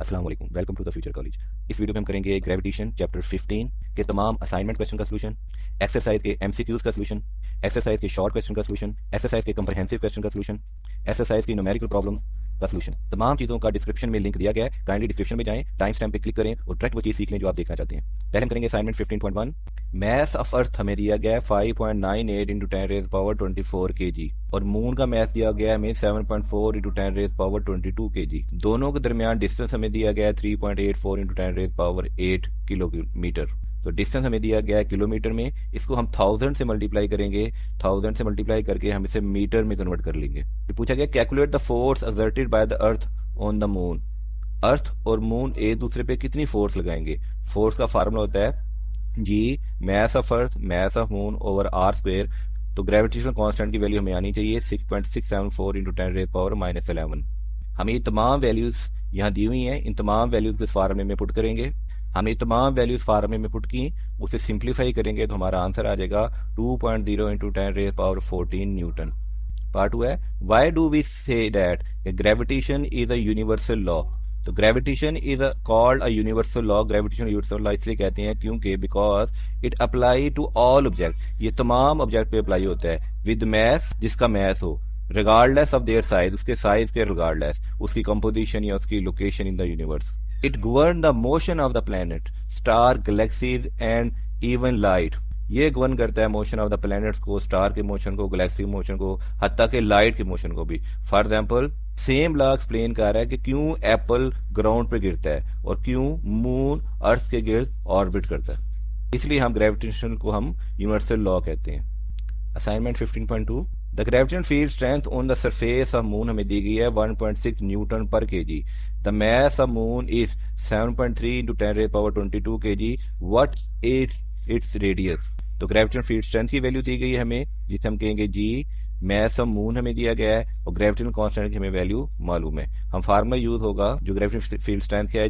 अस्सलाम वालेकुम, welcome to the future college. इस वीडियो में हम करेंगे ग्रेविटेशन चैप्टर 15 के तमाम असाइनमेंट क्वेश्चन का सलूशन, एक्सरसाइज के एमसीक्यूज का सलूशन, एक्सरसाइज के शॉर्ट क्वेश्चन का सलूशन, एक्सरसाइज के कंप्रहेंसिव क्वेश्चन का सलूशन, एक्सरसाइज की न्यूमेरिकल प्रॉब्लम का सलूशन। तमाम चीज़ों का डिस्क्रिप्शन में लिंक दिया गया है, काइंडली डिस्क्रिप्शन में जाएं, टाइम स्टैम्प पे क्लिक करें और डायरेक्ट वो चीज़ सीख लें जो आप देखना चाहते हैं। पहले हम करेंगे असाइनमेंट 15.1। मैथ ऑफ अर्थ हमें दिया गया है 5.98 इंटू 10 रेज पावर 24 kg और मून का मैथ दिया गया है हमें 7.4 इंटू 10 रेज पावर 22 kg। दोनों के दरमियान डिस्टेंस हमें दिया गया है 3.84 इंटू 10 रेज पावर 8 किलोमीटर। तो डिस्टेंस हमें दिया गया है किलोमीटर में, इसको हम 1000 से मल्टीप्लाई करेंगे, 1000 से मल्टीप्लाई करके हम इसे मीटर में कन्वर्ट कर लेंगे। तो पूछा गया calculate the force exerted by the earth on the moon. Earth और मून एक दूसरे पे कितनी फोर्स लगाएंगे। फोर्स का फार्मूला होता है G mass of earth mass of moon over R square. तो ग्रेविटेशनल कांस्टेंट की वैल्यू हमें आनी चाहिए 6.674 इंटू 10 रेज पावर -11। हमें ये तमाम वैल्यूज यहाँ दी हुई हैं, इन तमाम वैल्यूज को इस फार्मूले में पुट करेंगे। हमने ये तमाम वैल्यूज फार्मूले में पुट की, उसे सिंप्लीफाई करेंगे तो हमारा आंसर आ जाएगा 2.0 into 10 raise power 14 newton. Part 2 है why do we say that gravitation is a universal law. तो gravitation is called a universal law. Gravitation universal law इसलिए कहते हैं क्योंकि because it apply to all object. ये तमाम ऑब्जेक्ट पे apply होता है विद मैस, जिसका मैस हो, रिगार्डलेस ऑफ देयर साइज, उसके साइज के रिगार्डलेस, उसकी कंपोजिशन या उसकी location in the universe. It govern the motion of the planet, star, galaxies and even light. ये गवर्न करता है मोशन ऑफ द प्लैनेट्स को, स्टार के मोशन को, गैलेक्सी के मोशन को, हत्ता के लाइट के मोशन को भी। For example same law explain कर रहा है कि क्यों एप्पल ग्राउंड पे गिरता है और क्यों मून अर्थ के गिर्द ऑर्बिट करता है। इसलिए हम ग्रेविटेशन को हम यूनिवर्सल लॉ कहते हैं। Assignment 15.2 the gravitation field strength on the surface of moon हमें दी गई है 1.6 न्यूटन पर kg. The mass of moon is 7.3 into 10 raise power 22 kg। What is its radius. तो ग्रेविटेशन फील्ड स्ट्रेंथ की वैल्यू दी गई है हमें, जिसे हम कहेंगे जी। मास ऑफ मून हमें दिया गया है और ग्रेविटेशनल कांस्टेंट की हमें वैल्यू मालूम है। हम फार्मूला यूज होगा जो ग्रेविटेशन फील्ड स्ट्रेंथ क्या है,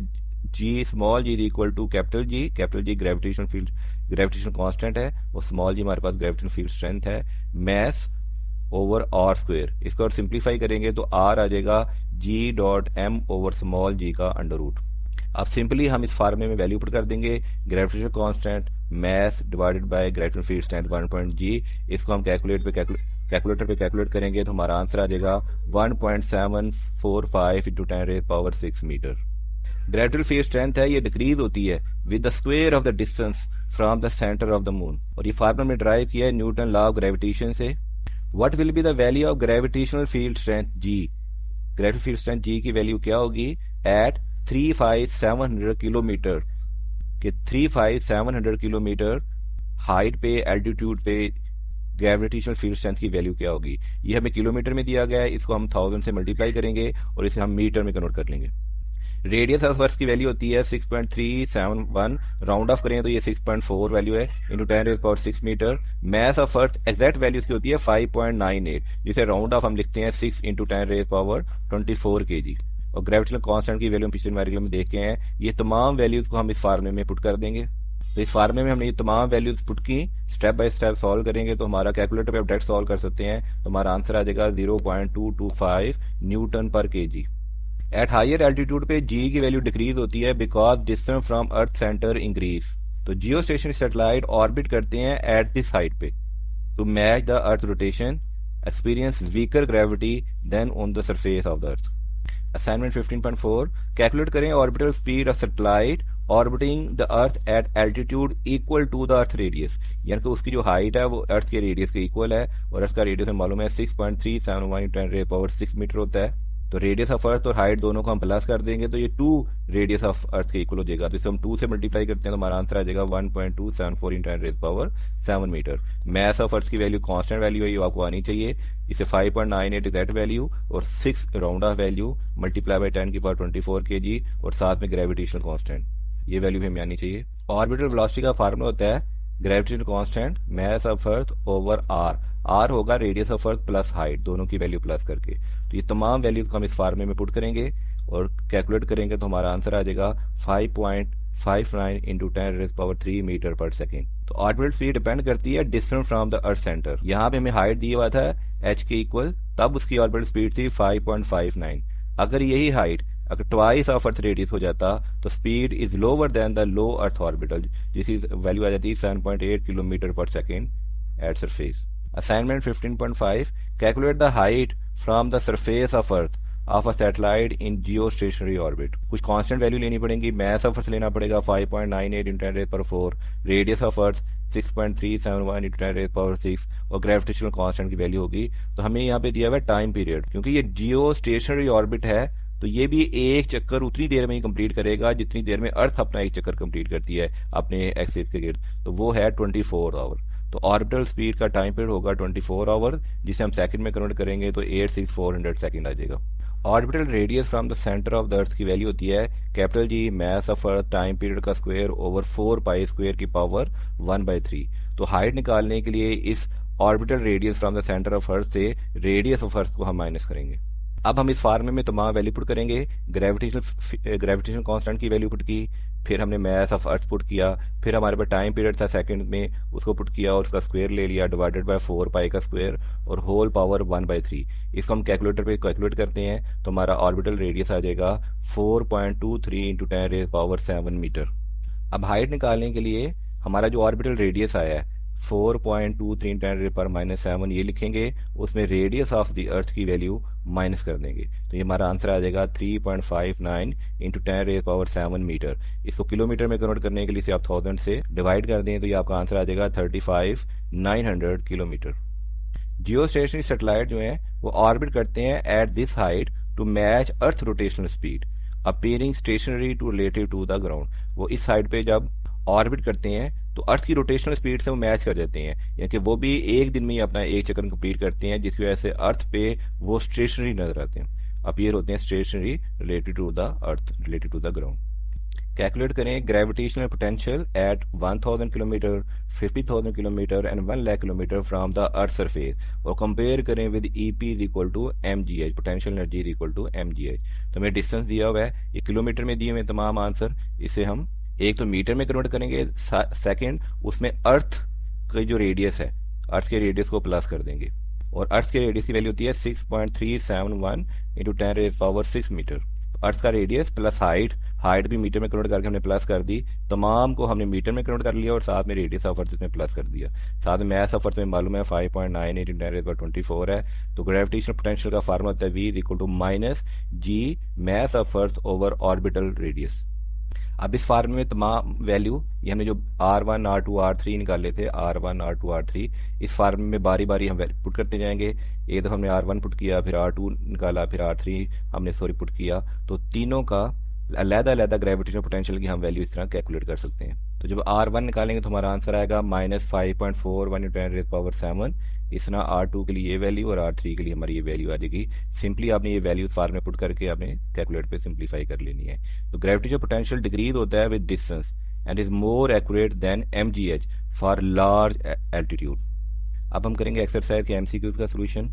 G small G equal to capital G. Capital G gravitational constant है और स्मॉल जी हमारे पास ग्रेविटेशनल फील्ड स्ट्रेंथ है, मास ओवर आर स्क्वायर। इसको और सिंप्लीफाई करेंगे तो आर आ जाएगा जी डॉट एम ओवर स्मॉल जी का अंडर रूट। अब सिंपली हम इस फार्मूले में वैल्यू पुट कर देंगे, gravitational constant mass divided by gravitational field strength 1.g। इसको हम कैलकुलेटर पे कैलकुलेट करेंगे तो हमारा आंसर आ जाएगा 1.745 into 10 raise power 6 metre. Gravitational field strength है, ये डिक्रीज होती है with the square of the distance from the centre of the moon. और ये फार्मूला में ड्राइव किया है न्यूटन लॉ ऑफ ग्रेविटेशन से। What will be the value of gravitational field strength G. Gravitational field strength G की value क्या होगी at 35700 kilometre के 35700 किलोमीटर हाइट पे, एल्टीट्यूड पे ग्रेविटेशनल फील्ड स्ट्रेंथ की वैल्यू क्या होगी। ये हमें किलोमीटर में दिया गया है, इसको हम 1000 से मल्टीप्लाई करेंगे और इसे हम मीटर में कन्वर्ट कर लेंगे। रेडियस ऑफ अर्थ की वैल्यू होती है 6.371, राउंड ऑफ करें तो ये 6.4 वैल्यू है into 10 raise power 6 metre. Mass of earth exact value इसकी होती है 5.98, जिसे राउंड ऑफ हम लिखते हैं 6 इंटू 10 रेज पावर 24 kg। और ग्रेविटेशनल कांस्टेंट की वैल्यू हम पिछले न्यूमेरिकल में देख के हैं। ये तमाम वैल्यूज को हम इस फार्मूले में पुट कर देंगे। तो इस फार्मूले में हमने ये तमाम वैल्यूज पुट की, स्टेप बाय स्टेप सॉल्व करेंगे तो हमारा कैलकुलेटर पे आप डायरेक्ट सॉल्व कर सकते हैं। तो हमारा आंसर आ जाएगा 0.225 न्यूटन पर केजी। एट हायर एल्टीट्यूड पे जी की वैल्यू डिक्रीज होती है because distance from earth centre increase. तो जियो स्टेशनरी सैटेलाइट ऑर्बिट करते हैं एट दिस हाइट पे to match the earth rotation, experience weaker gravity than on the surface of the earth. Assignment 15.4 calculate करें orbital speed of satellite orbiting the earth at altitude equal to the earth radius. यानी कि उसकी जो height है वो अर्थ के radius के equal है और अर्थ का रेडियस में मालूम है 6.371 10 रेज पावर 6 मीटर होता है। तो रेडियस ऑफ अर्थ और हाइट दोनों को हम प्लस कर देंगे तो ये 2 रेडियस ऑफ अर्थ के इक्वल हो जाएगा। तो इसे हम 2 से मल्टीप्लाई करते हैं तो हमारा आंसर आ जाएगा 1.274 into 10 raise power 7 metre. Mass of earth की वैल्यू कांस्टेंट वैल्यू है, ये आपको आनी चाहिए। इसे 5.98 एग्जैक्ट वैल्यू और 6 round of value multiply by 10 की पावर 24 kg और साथ में ग्रेविटेशनल कांस्टेंट, ये वैल्यू भी हमें आनी चाहिए। ऑर्बिटल वेलोसिटी का फार्मूला होता है gravitational constant mass of earth over R. R होगा radius of earth plus height, दोनों की वैल्यू प्लस करके। तो ये तमाम वैल्यूज को हम इस फार्मूले में पुट करेंगे और कैलकुलेट करेंगे तो हमारा आंसर आ जाएगा 5.59 इंटू 10 रेज पावर 3 मीटर पर सेकेंड। तो ऑर्बिटल स्पीड डिपेंड करती है distance from the earth centre. यहाँ पे हमें हाइट दिया हुआ था h के इक्वल, तब उसकी ऑर्बिटल स्पीड थी 5.59। अगर यही हाइट अगर ट्वाइस ऑफ अर्थ रेडियस हो जाता तो speed is lower than the low earth orbital, जिसकी वैल्यू आ जाती है 7.8 किलोमीटर पर second at surface. Assignment 15.5 calculate the height from the surface of earth of a satellite in Jio stationery orbit. कुछ constant value लेनी पड़ेगी, मास of अर्थ लेना पड़ेगा 5.98 × 10⁴, radius of अर्थ 6.371 × 10⁶, और ग्रेविटेशनल कांस्टेंट की वैल्यू होगी। तो हमें यहाँ पे दिया हुआ है टाइम पीरियड, क्योंकि ये जियो स्टेशनरी ऑर्बिट है तो ये भी एक चक्कर उतनी देर में ही कंप्लीट करेगा जितनी देर में अर्थ अपना एक चक्कर कंप्लीट करती है अपने एक्सिस के गिर्द, तो वो है 24 आवर। तो ऑर्बिटल स्पीड का टाइम पीरियड होगा 24 आवर, जिसे हम सेकंड में कन्वर्ट करेंगे तो 86400 सेकंड आ जाएगा। Orbital radius from the centre of the अर्थ की वैल्यू होती है capital G mass of earth time period का स्क्वायर ओवर 4π² की पावर 1/3। तो हाइट निकालने के लिए इस orbital radius from the centre of earth से रेडियस ऑफ अर्थ को हम माइनस करेंगे। अब हम इस फार्मूले में तमाम वैल्यू पुट करेंगे, ग्रेविटेशनल कांस्टेंट की वैल्यू पुट की, फिर हमने मास ऑफ अर्थ पुट किया, फिर हमारे पास टाइम पीरियड था सेकंड में, उसको पुट किया और उसका स्क्वायर ले लिया डिवाइडेड बाय 4π का स्क्वायर और होल पावर 1/3। इसको हम कैलकुलेटर पे कैलकुलेट करते हैं तो हमारा ऑर्बिटल रेडियस आ जाएगा 4.23 × 10⁷ मीटर। अब हाइट निकालने के लिए हमारा जो ऑर्बिटल रेडियस आया है 4.23 × 10⁻⁷ ये लिखेंगे, उसमें रेडियस ऑफ द अर्थ की वैल्यू माइनस कर देंगे, तो ये हमारा आंसर आ जाएगा 3.59 × 10⁷ मीटर। इसको किलोमीटर में कन्वर्ट करने के लिए इसे आप 1000 से डिवाइड कर दें तो ये आपका आंसर आ जाएगा 35,900 किलोमीटर। जियो स्टेशनरी सैटेलाइट जो है वो ऑर्बिट करते हैं at this height to match earth rotational speed appearing stationary to relative to the ground. वो इस साइड पे जब ऑर्बिट करते हैं तो अर्थ की रोटेशनल स्पीड से वो मैच कर जाते हैं, यानी कि वो भी एक दिन में ही अपना एक चक्कर कंप्लीट करते हैं, जिसकी वजह से अर्थ पे वो स्टेशनरी नजर आते हैं, अपीयर होते हैं stationary related to the earth, related to the ground. Calculate करें gravitational potential at 1000 kilometre, 50,000 kilometre and 1 lakh kilometre from the earth surface और कंपेयर करें with EP is equal to mgh, potential energy is equal to mgh। तो हमें distance दिया हुआ है, ये kilometre में दिए हुए तमाम आंसर, इसे हम एक तो मीटर में कन्वर्ट करेंगे, सेकंड उसमें अर्थ की जो रेडियस है अर्थ के रेडियस को प्लस कर देंगे, और अर्थ के रेडियस की वैल्यू होती है 6.371 × 10⁶ मीटर। अर्थ का रेडियस प्लस हाइट भी मीटर में कन्वर्ट करके हमने प्लस कर दी, तमाम को हमने मीटर में कन्वर्ट कर लिया और साथ में रेडियस ऑफ अर्थ में प्लस कर दिया। साथ में मास ऑफ अर्थ में मालूम है 5.98 × 10⁻24 है, तो ग्रेविटेशनल पोटेंशियल का फार्मूला होता है V is equal to -g mass of earth over orbital radius. अब इस फार्मूले में तमाम वैल्यू ये हमने जो R1 R2 R3 निकाले थे, R1 R2 R3, इस फार्मूले में बारी बारी हम पुट करते जाएंगे। एक दफ़ा हमने R1 पुट किया, फिर R2 निकाला, फिर R3 हमने पुट किया, तो तीनों का अलग-अलग ग्रेविटेशनल पोटेंशियल की हम वैल्यू इस तरह कैलकुलेट कर सकते हैं। तो जब R1 निकालेंगे तो हमारा आंसर आएगा -5.41 × 10⁻⁷। इस तरह R2 के लिए ये वैल्यू और R3 के लिए हमारी ये वैल्यू आ जाएगी। सिंपली आपने ये वैल्यू फार्मूले में पुट करके आपने कैलकुलेट पे सिंप्लीफाई कर लेनी है। तो ग्रेविटेशनल पोटेंशियल डिक्रीज होता है with distance and is more accurate then mgh for large altitude. अब हम करेंगे एक्सरसाइज के MCQs का सोल्यूशन।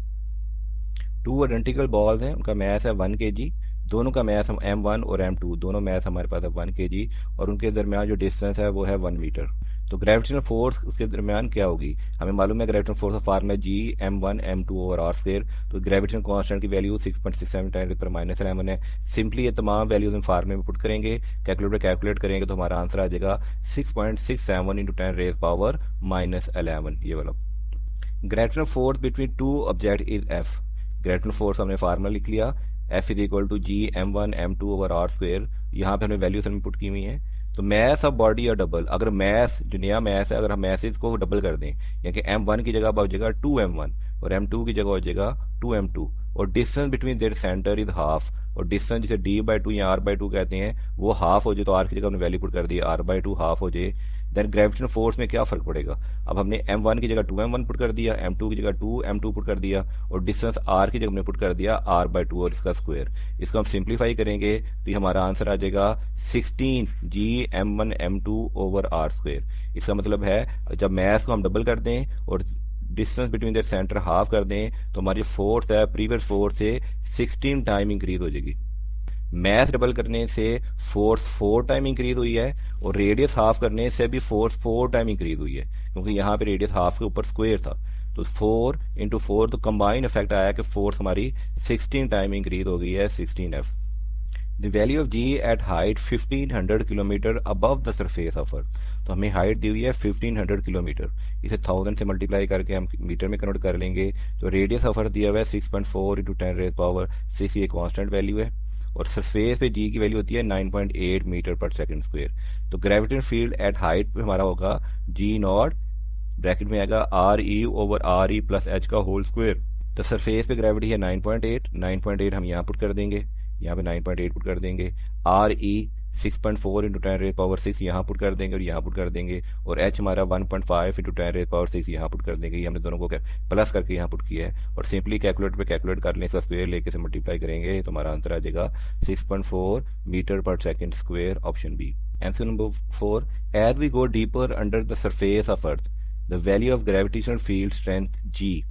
2 आइडेंटिकल बॉल्स हैं, उनका मास है 1 kg, दोनों का मास हम M1 और M2 दोनों मास हमारे पास है 1 kg और उनके दरमियान जो डिस्टेंस है वो है 1 मीटर। तो ग्रेविटेशनल फोर्स उसके दरमियान क्या होगी, हमें मालूम है ग्रेविटेशनल फोर्स का formula G M1 M2 over r²। तो ग्रेविटेशनल कांस्टेंट की वैल्यू 6.67 × 10⁻⁷ है। सिंपली ये तमाम वैल्यूज हम फार्मूले में पुट करेंगे, कैलकुलेट करेंगे तो हमारा आंसर आ जाएगा 6.67 × 10⁻⁻11 ये वाला। Gravitational force between two object is F। Gravitational force हमने फार्मूला लिख लिया, F is equal to G M1 M2 over r²। यहाँ पे हमने वैल्यूज हमने पुट की हुई हैं। तो मास ऑफ बॉडी या डबल, अगर मास जो नया मास है अगर हम मैसेज को डबल कर दें, यानी कि M1 की जगह हो जाएगा 2M1 और M2 की जगह हो जाएगा 2M2 और distance between their centre is half, और डिस्टेंस जिसे D/2 या R/2 कहते हैं वो हाफ हो जाए, तो R की जगह हमने वैल्यू पुट कर दी R/2 हाफ हो जाए। देन ग्रेविटेशनल फोर्स में क्या फर्क पड़ेगा, अब हमने M1 की जगह 2M1 पुट कर दिया, M2 की जगह 2M2 पुट कर दिया और डिस्टेंस R की जगह हमने पुट कर दिया R/2 और इसका स्क्वायर। इसको हम सिंप्लीफाई करेंगे तो हमारा आंसर आ जाएगा 16 G M1 M2 over r²। इसका मतलब है जब मैथ को हम डबल कर दें और distance between the centre half कर दें तो हमारी फोर्स है प्रीवियस फोर्स से 16 टाइम इंक्रीज हो जाएगी। मैथ डबल करने से फोर्स 4 टाइम इंक्रीज हुई है और रेडियस हाफ करने से भी फोर्स 4 टाइम इंक्रीज हुई है, क्योंकि यहाँ पे रेडियस हाफ के ऊपर स्क्वायर था। तो 4 × 4 तो कंबाइन इफेक्ट आया कि फोर्स हमारी 16 टाइम इंक्रीज हो गई है 16F। The value of G at height 1500 kilometre above the surface of earth. तो हमें हाइट दी हुई है 1500 किलोमीटर, इसे 1000 से मल्टीप्लाई करके हम मीटर में कन्वर्ट कर लेंगे। तो रेडियस ऑफ अर्थ दिया हुआ है 6.4 इंटू 10⁻⁶, ये कॉन्स्टेंट वैल्यू है। और सरफेस पे जी की वैल्यू होती है 9.8 मीटर पर सेकंड स्क्वायर। तो ग्रेविटेशनल फील्ड एट हाइट पे हमारा होगा जी नॉट, ब्रैकेट में आएगा are E over R E plus H का होल स्क्वायर। तो सरफेस पे ग्रेविटी है 9.8 हम यहाँ पुट कर देंगे, यहाँ पे 9.8 पुट कर देंगे। आर ई 6.4 इंटू 10⁻⁶ यहाँ पुट कर देंगे और यहाँ पुट कर देंगे। और एच हमारा 1.5 इंटू 10⁻⁶ यहाँ पुट कर देंगे। ये हमने दोनों को प्लस करके यहाँ पुट किया है। और सिंपली कैलकुलेटर पे कैलकुलेट कर लें, इसका स्क्वायर लेके से मल्टीप्लाई करेंगे तो हमारा आंसर आ जाएगा 6.4 मीटर पर second square, option B. Answer number 4, as we go deeper under the surface of earth the value of gravitational field strength G.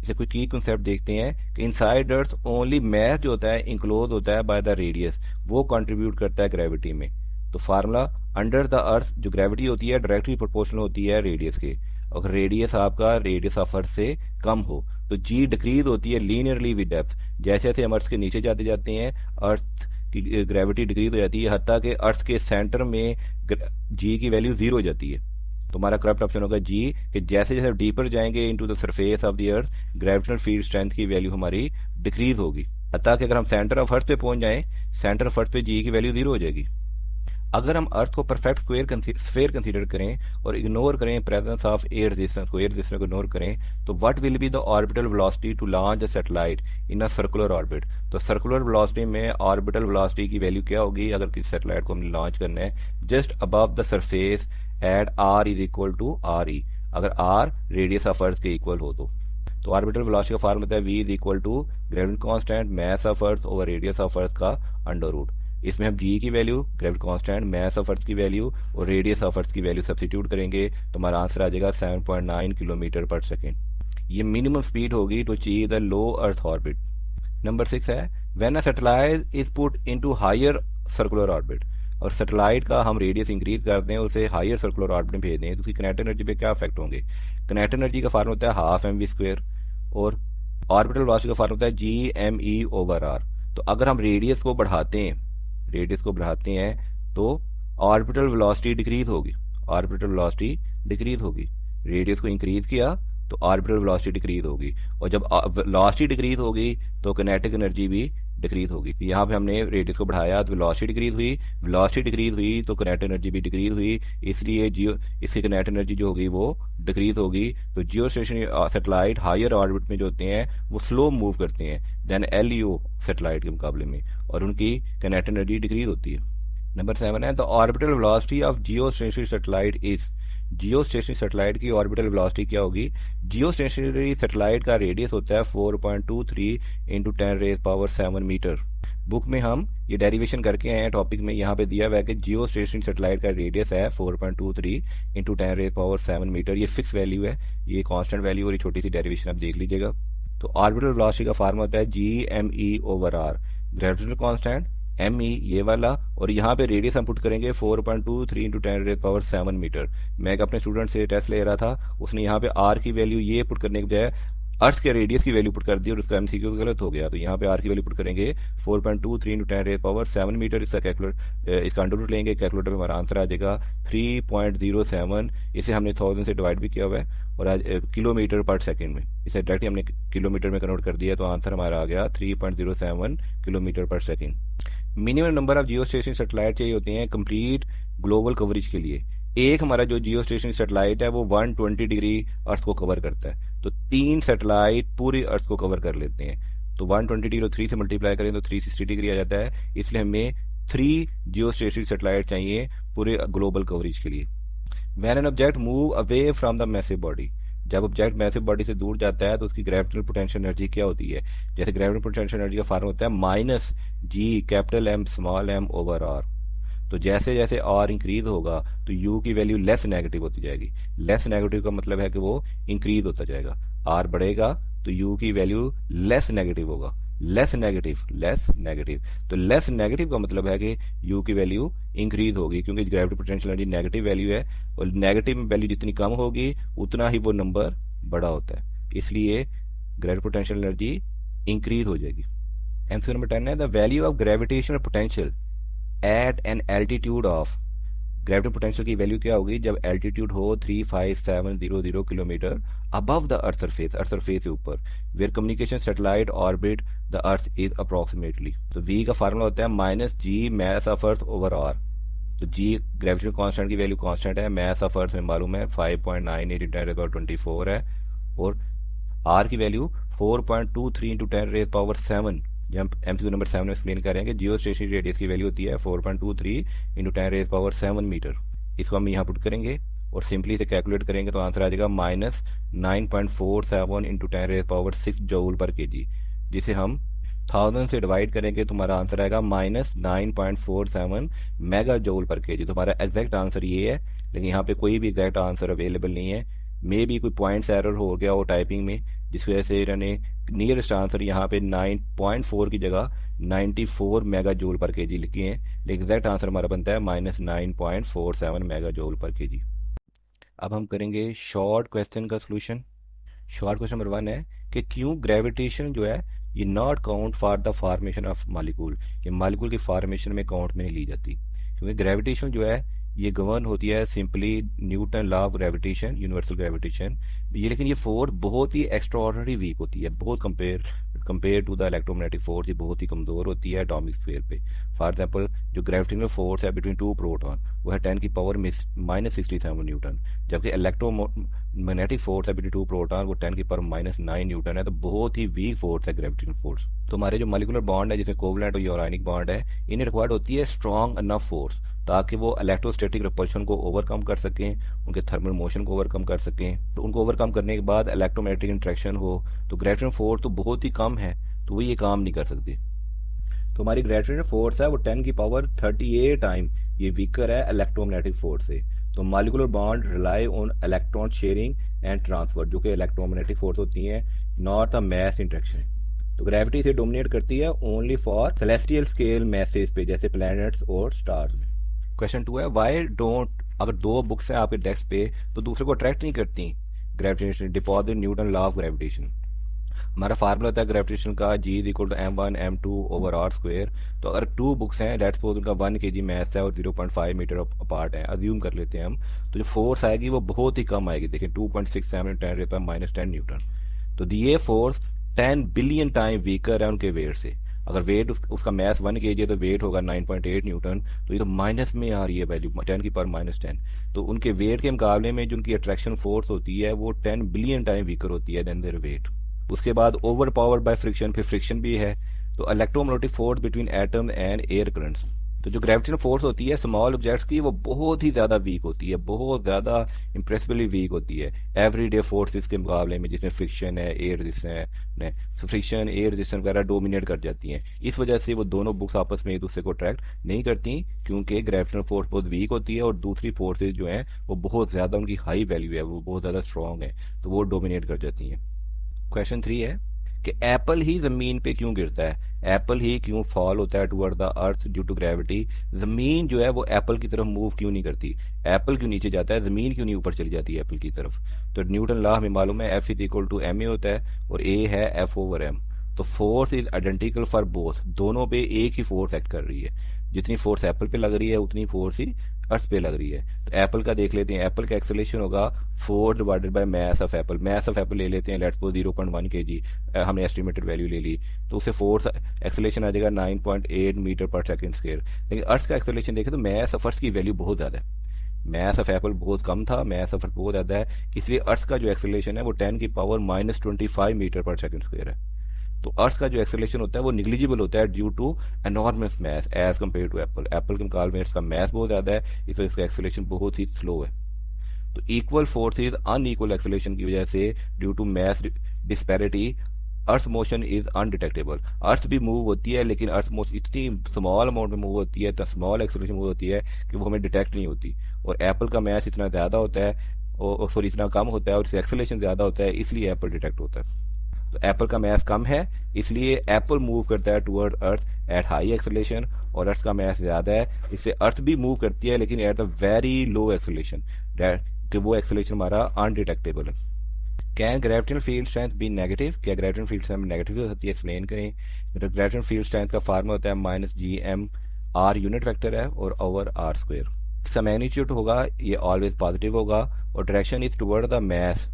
इसे कोई की कंसेप्ट देखते हैं कि इनसाइड अर्थ ओनली मैथ जो होता है इंक्लोज होता है बाय द रेडियस, वो कंट्रीब्यूट करता है ग्रेविटी में। तो फार्मूला अंडर द अर्थ जो ग्रेविटी होती है डायरेक्टली प्रोपोर्शनल होती है रेडियस के। अगर रेडियस आपका रेडियस ऑफ अर्थ से कम हो तो जी डिक्रीज होती है लीनियरली विद डेप्थ। जैसे जैसे हम अर्थ के नीचे जाते जाते हैं अर्थ की ग्रेविटी डिक्रीज हो जाती है, हत्ता के अर्थ के सेंटर में जी की वैल्यू 0 हो जाती है। तो हमारा करप्ट ऑप्शन होगा जी, कि जैसे जैसे डीपर जाएंगे into the surface of the earth gravitational field strength की वैल्यू हमारी डिक्रीज होगी। हत्ता कि अगर हम सेंटर ऑफ अर्थ पे पहुंच जाएं, सेंटर ऑफ अर्थ पे जी की वैल्यू 0 हो जाएगी। अगर हम अर्थ को परफेक्ट स्फेयर कंसीडर करें और इग्नोर करें प्रेजेंस ऑफ एयर रेजिस्टेंस को इग्नोर करें, तो what will be the orbital velocity to launch a satellite in a circular orbit. तो सर्कुलर वेलोसिटी में ऑर्बिटल वेलोसिटी की वैल्यू क्या होगी अगर किसी सैटेलाइट को हमने लॉन्च करना है, just above the surface at R is equal to R E, अगर आर रेडियस ऑफ अर्थ के इक्वल हो तो ऑर्बिटल वेलोसिटी का फॉर्मूला होता है v is equal to gravity constant mass of earth over radius of earth का under root. इसमें हम g की value, gravity constant, mass of earth की वैल्यू और रेडियस ऑफ अर्थ की वैल्यू सब्स्टिट्यूट करेंगे तो हमारा आंसर आ जाएगा 7.9 किलोमीटर पर सेकेंड। ये मिनिमम स्पीड होगी to achieve the low earth orbit. Number 6 है when a satellite is put into higher circular orbit. और सैटेलाइट का हम रेडियस इंक्रीज करते हैं, उसे हायर सर्कुलर ऑर्बिट में भेज दें तो उसकी किनेटिक एनर्जी पे क्या इफेक्ट होंगे। किनेटिक एनर्जी का फार्मूला होता है हाफ एम वी स्क्वायर और ऑर्बिटल वेलोसिटी का फार्मूला होता है G M E over R. तो अगर हम रेडियस को बढ़ाते हैं तो ऑर्बिटल वेलोसिटी डिक्रीज होगी। रेडियस को इंक्रीज किया तो ऑर्बिटल वेलोसिटी डिक्रीज होगी, और जब वेलोसिटी डिक्रीज होगी तो किनेटिक एनर्जी भी डिक्रीज होगी। यहाँ पे हमने रेडियस को बढ़ाया तो वेलोसिटी डिक्रीज हुई तो किनेटिक एनर्जी भी डिक्रीज हुई, इसलिए इसकी किनेटिक एनर्जी जो होगी वो डिक्रीज होगी। तो geostationary satellite higher orbit में जो होते हैं वो स्लो मूव करते हैं देन एलईओ सैटेलाइट के मुकाबले में, और उनकी किनेटिक एनर्जी डिक्रीज होती है। नंबर 7 है the orbital velocity of Jio stationery satellite is. Jio stationery satellite की ऑर्बिटल वेलोसिटी क्या होगी। जियो स्टेशनरी सैटेलाइट का रेडियस होता है 4.23 इंटू 10⁻⁷ मीटर। बुक में हम ये डेरिवेशन करके आए हैं, टॉपिक में यहाँ पे दिया हुआ है कि जियो स्टेशनरी सैटेलाइट का रेडियस है 4.23 इंटू 10⁻⁷ मीटर। ये फिक्स वैल्यू है, ये कांस्टेंट वैल्यू, और ये छोटी सी डेरिवेशन आप देख लीजिएगा। तो ऑर्बिटल वेलोसिटी का फार्मूला होता है G M E over R, gravitational constant M E ये वाला, और यहाँ पे रेडियस हम पुट करेंगे 4.23 इंटू 10⁻⁷ मीटर। मैं एक अपने स्टूडेंट से टेस्ट ले रहा था, उसने यहाँ पे आर की वैल्यू ये पुट करने के बजाय अर्थ के रेडियस की वैल्यू पुट कर दी और उसका एमसीक्यू गलत हो गया। तो यहाँ पे आर की वैल्यू पुट करेंगे 4.23 इंटू 10⁻⁷ मीटर, इसका अंडर रूट लेंगे, कैलकुलेटर में हमारा आंसर आ जाएगा 3.07। इसे हमने 1000 से डिवाइड भी किया हुआ है और आज किलोमीटर पर सेकेंड में, इसे डायरेक्टली हमने किलोमीटर में कन्वर्ट कर दिया तो आंसर हमारा आ गया 3.07 किलोमीटर पर second. Minimum number of Jio station satellite चाहिए होते हैं कंप्लीट ग्लोबल कवरेज के लिए। एक हमारा जो जियो स्टेशन सैटेलाइट है वो 120 डिग्री अर्थ को कवर करता है, तो 3 सैटेलाइट पूरी अर्थ को कवर कर लेते हैं। तो 120 डिग्री 3 से मल्टीप्लाई करें तो 360 डिग्री आ जाता है, इसलिए हमें 3 जियो स्टेशन सैटेलाइट चाहिए पूरे ग्लोबल कवरेज के लिए। When an object move away from the massive body, जब ऑब्जेक्ट मैसिव बॉडी से दूर जाता है तो उसकी ग्रेविटेशनल पोटेंशियल एनर्जी क्या होती है। जैसे ग्रेविटेशनल पोटेंशियल एनर्जी का फार्मूला होता है minus G capital M small M over R. तो जैसे जैसे आर इंक्रीज होगा तो यू की वैल्यू लेस नेगेटिव होती जाएगी। लेस नेगेटिव का मतलब है कि वो इंक्रीज होता जाएगा। आर बढ़ेगा तो यू की वैल्यू लेस नेगेटिव होगा, लेस नेगेटिव। तो लेस नेगेटिव का मतलब है कि यू की वैल्यू इंक्रीज होगी, क्योंकि gravity potential energy negative value है और नेगेटिव वैल्यू जितनी कम होगी उतना ही वो नंबर बड़ा होता है, इसलिए ग्रेविटी पोटेंशियल एनर्जी इंक्रीज हो जाएगी। एमसीक्यू नंबर 10 है, the value of gravitational potential at an altitude of, gravity potential की वैल्यू क्या होगी जब एल्टीट्यूड हो 35700 kilometre above the earth surface, earth surface से ऊपर, where communication satellite orbit the earth is approximately. तो वी का फार्मूला होता है minus G mass of earth over R. तो जी ग्रेविटेशनल कांस्टेंट की वैल्यू कांस्टेंट है, मैस ऑफ अर्थ में मालूम है 5.98 इंटू 10 पावर 24 है, और आर की वैल्यू 4.23 इंटू 10 रेज पावर 7। जब हम एमसीक्यू नंबर 7 में एक्सप्लेन कर रहे हैं कि जियो स्टेशनरी रेडियस की वैल्यू होती है 4.23 इंटू 10 रेज पावर 7 मीटर। इसको हम यहाँ पुट करेंगे और सिंपली इसे कैलकुलेट करेंगे तो आंसर आ जाएगा minus 9.47 into 10 raise power 6 joule पर केजी, जिसे हम 1000 से डिवाइड करेंगे तो हमारा आंसर आएगा माइनस 9.47 मेगा जूल पर केजी। तो हमारा एग्जैक्ट आंसर ये है, लेकिन यहाँ पे कोई भी एग्जैक्ट आंसर अवेलेबल नहीं है। मे भी कोई पॉइंट्स एरर हो गया हो टाइपिंग में, जिस वजह से इन्होंने नियरेस्ट आंसर यहाँ पे 9.4 की जगह 94 मेगा जूल पर केजी लिखी है, लेकिन एग्जैक्ट आंसर हमारा बनता है माइनस 9.47 मेगा जूल पर केजी। अब हम करेंगे शॉर्ट क्वेश्चन का सोल्यूशन। शॉर्ट क्वेश्चन नंबर 1 है कि क्यों ग्रेविटेशन जो है ये not count for the formation of molecule, ये मॉलिक्यूल की फॉर्मेशन में काउंट में नहीं ली जाती, क्योंकि ग्रेविटेशन जो है ये गवर्न होती है simply Newton law of gravitation, universal gravitation ये, लेकिन ये फोर्स बहुत ही एक्स्ट्रा ऑर्डिनरी वीक होती है, बहुत compare to the electromagnetic force ये बहुत ही कमज़ोर होती है एटॉमिक स्केल पे। फॉर एग्जांपल जो ग्रेविटेशनल फोर्स है बिटवीन टू प्रोटॉन वो है 10 की पावर -67 न्यूटन, जबकि इलेक्ट्रोमैग्नेटिक फोर्स है बिटवीन टू प्रोटॉन वो 10 की पावर -9 न्यूटन है। तो बहुत ही वीक फोर्स है ग्रेविटेशनल फोर्स। तो हमारे जो मॉलिक्यूलर बॉन्ड है जिसमें कोवलेंट और यूरानिक बॉन्ड है, इन्हें रिक्वायर्ड होती है स्ट्रॉन्ग अनफ फोर्स ताकि वो इलेक्ट्रोस्टैटिक रिपल्शन को ओवरकम कर सकें, उनके थर्मल मोशन को ओवरकम कर सकें। तो उनको ओवरकम करने के बाद इलेक्ट्रोमैग्नेटिक इंट्रैक्शन हो, तो ग्रेविटेशनल फोर्स तो बहुत ही कम है, तो वो ये काम नहीं कर सकती। तो हमारी ग्रेविटेशनल फोर्स है वो 10 की पावर 38 टाइम ये वीकर है इलेक्ट्रोमैग्नेटिक फोर्स से। तो molecular bond rely on electron sharing and transfer, जो कि इलेक्ट्रोमैग्नेटिक फोर्स होती है, नॉट अ मैस इंट्रैक्शन। तो ग्रेविटी से डोमिनेट करती है only for celestial scale message पे, जैसे प्लैनेट्स और स्टार्स में। क्वेश्चन 2 है वाई डोंट, अगर दो बुक्स हैं आपके डेस्क पे तो दूसरे को अट्रैक्ट नहीं करती gravitation, deposit Newton law of gravitation. हमारा फार्मूला होता है ग्रेविटेशन का G is equal to m1 m2 over r square. तो अगर 2 बुक्स हैं लेट्स सपोज उनका 1 kg मैथ है और 0.5 मीटर अपार्ट है, अज्यूम कर लेते हैं हम, तो जो फोर्स आएगी वो बहुत ही कम आएगी। देखिए 2.67 10 रहता है -10 न्यूटन। तो ये फोर्स 10 बिलियन टाइम वीकर है उनके वेट से। अगर वेट उसका मैथ 1 kg है तो वेट होगा 9.8 न्यूटन, तो ये तो माइनस में आ रही है वैल्यू 10 की पावर -10। तो उनके वेट के मुकाबले में जो उनकी अट्रैक्शन फोर्स होती है वो 10 बिलियन टाइम वीकर होती है देन देयर वेट। उसके बाद ओवर पावर बाय फ्रिक्शन, फिर फ्रिक्शन भी है। तो electromagnetic force between atom and air currents, तो जो ग्रेविटेशनल फोर्स होती है स्मॉल ऑब्जेक्ट्स की वो बहुत ही ज़्यादा वीक होती है, बहुत ज़्यादा इंप्रेसिबली वीक होती है एवरीडे फोर्सेस के मुकाबले में, जिसमें फ्रिक्शन है, एयर रेजिस्टेंस है, फ्रिक्शन एयर रेजिस्टेंस वगैरह डोमिनेट कर जाती हैं। इस वजह से वो दोनों बुक्स आपस में एक दूसरे को अट्रैक्ट नहीं करती, क्योंकि ग्रेविटेशनल फोर्स बहुत वीक होती है और दूसरी फोर्सेज जो हैं वो बहुत ज़्यादा उनकी हाई वैल्यू है, वो बहुत ज़्यादा स्ट्रॉन्ग है, तो वो डोमिनेट कर जाती हैं। क्वेश्चन 3 है कि एप्पल ही जमीन पे क्यों गिरता है, एप्पल ही क्यों फॉल होता है toward the earth due to gravity. जमीन जो है वो एप्पल की तरफ मूव क्यों नहीं करती, एप्पल क्यों नीचे जाता है, जमीन क्यों नहीं ऊपर चली जाती है एप्पल की तरफ। तो न्यूटन लॉ हमें मालूम है F is equal to ma होता है और a है F ओवर m। तो force is identical for both, दोनों पे एक ही फोर्स एक्ट कर रही है, जितनी फोर्स एप्पल पे लग रही है उतनी फोर्स ही अर्थ पे लग रही है। तो एप्पल का देख लेते हैं, एप्पल का एक्सेलेरेशन होगा 4 divided by mass of Apple. Mass of Apple ले लेते हैं, लेट्स सपोज 0.1 kg, हमने एस्टिमेटेड वैल्यू ले ली, तो उससे फोर्स एक्सेलेरेशन आ जाएगा 9.8 मीटर पर सेकंड स्क्वायर। लेकिन अर्थ का एक्सेलेरेशन देखें तो मैस ऑफ अर्थ की वैल्यू बहुत ज़्यादा है, मैस ऑफ एप्पल बहुत कम था, मैस ऑफ अर्थ बहुत ज़्यादा है, इसलिए अर्थ का जो एक्सेलेरेशन है वो 10 की पावर -25 मीटर पर सेकंड स्क्वायर है। तो अर्थ का जो एक्सेलेरेशन होता है वो निग्लिजिबल होता है due to enormous mass as compare to apple. Apple के मुकाबले में इसका मैस बहुत ज़्यादा है, इसलिए इसका एक्सेलेरेशन बहुत ही स्लो है। तो इक्वल फोर्सेज अनइक्वल एक्सेलेरेशन की वजह से due to mass disparity earth motion is undetectable. Earth भी मूव होती है लेकिन अर्थ मोशन इतनी स्मॉल अमाउंट में मूव होती है, तो स्मॉल एक्सेलरेशन मूव होती है कि वो हमें डिटेक्ट नहीं होती। और एप्पल का मैस इतना ज़्यादा होता है और सॉरी इतना कम होता है और इससे एक्सेलरेशन ज़्यादा होता है, इसलिए एप्पल डिटेक्ट होता है। तो एप्पल का मैस कम है इसलिए एप्पल मूव करता है toward earth at high acceleration, और अर्थ का मैस ज़्यादा है इससे अर्थ भी मूव करती है लेकिन at the very low acceleration, कि वो एक्सेलरेशन हमारा अनडिटेक्टेबल है। Can gravitational field strength be negative, क्या ग्रेविटेशनल फील्ड स्ट्रेंथ नेगेटिव हो सकती है, एक्सप्लेन करें। तो ग्रेविटेशनल फील्ड स्ट्रेंथ का फार्मूला होता है minus G M, R unit vector है और ओवर आर स्क्वायर। इसका मैग्नीट्यूड होगा ये ऑलवेज पॉजिटिव होगा और direction is toward the mass,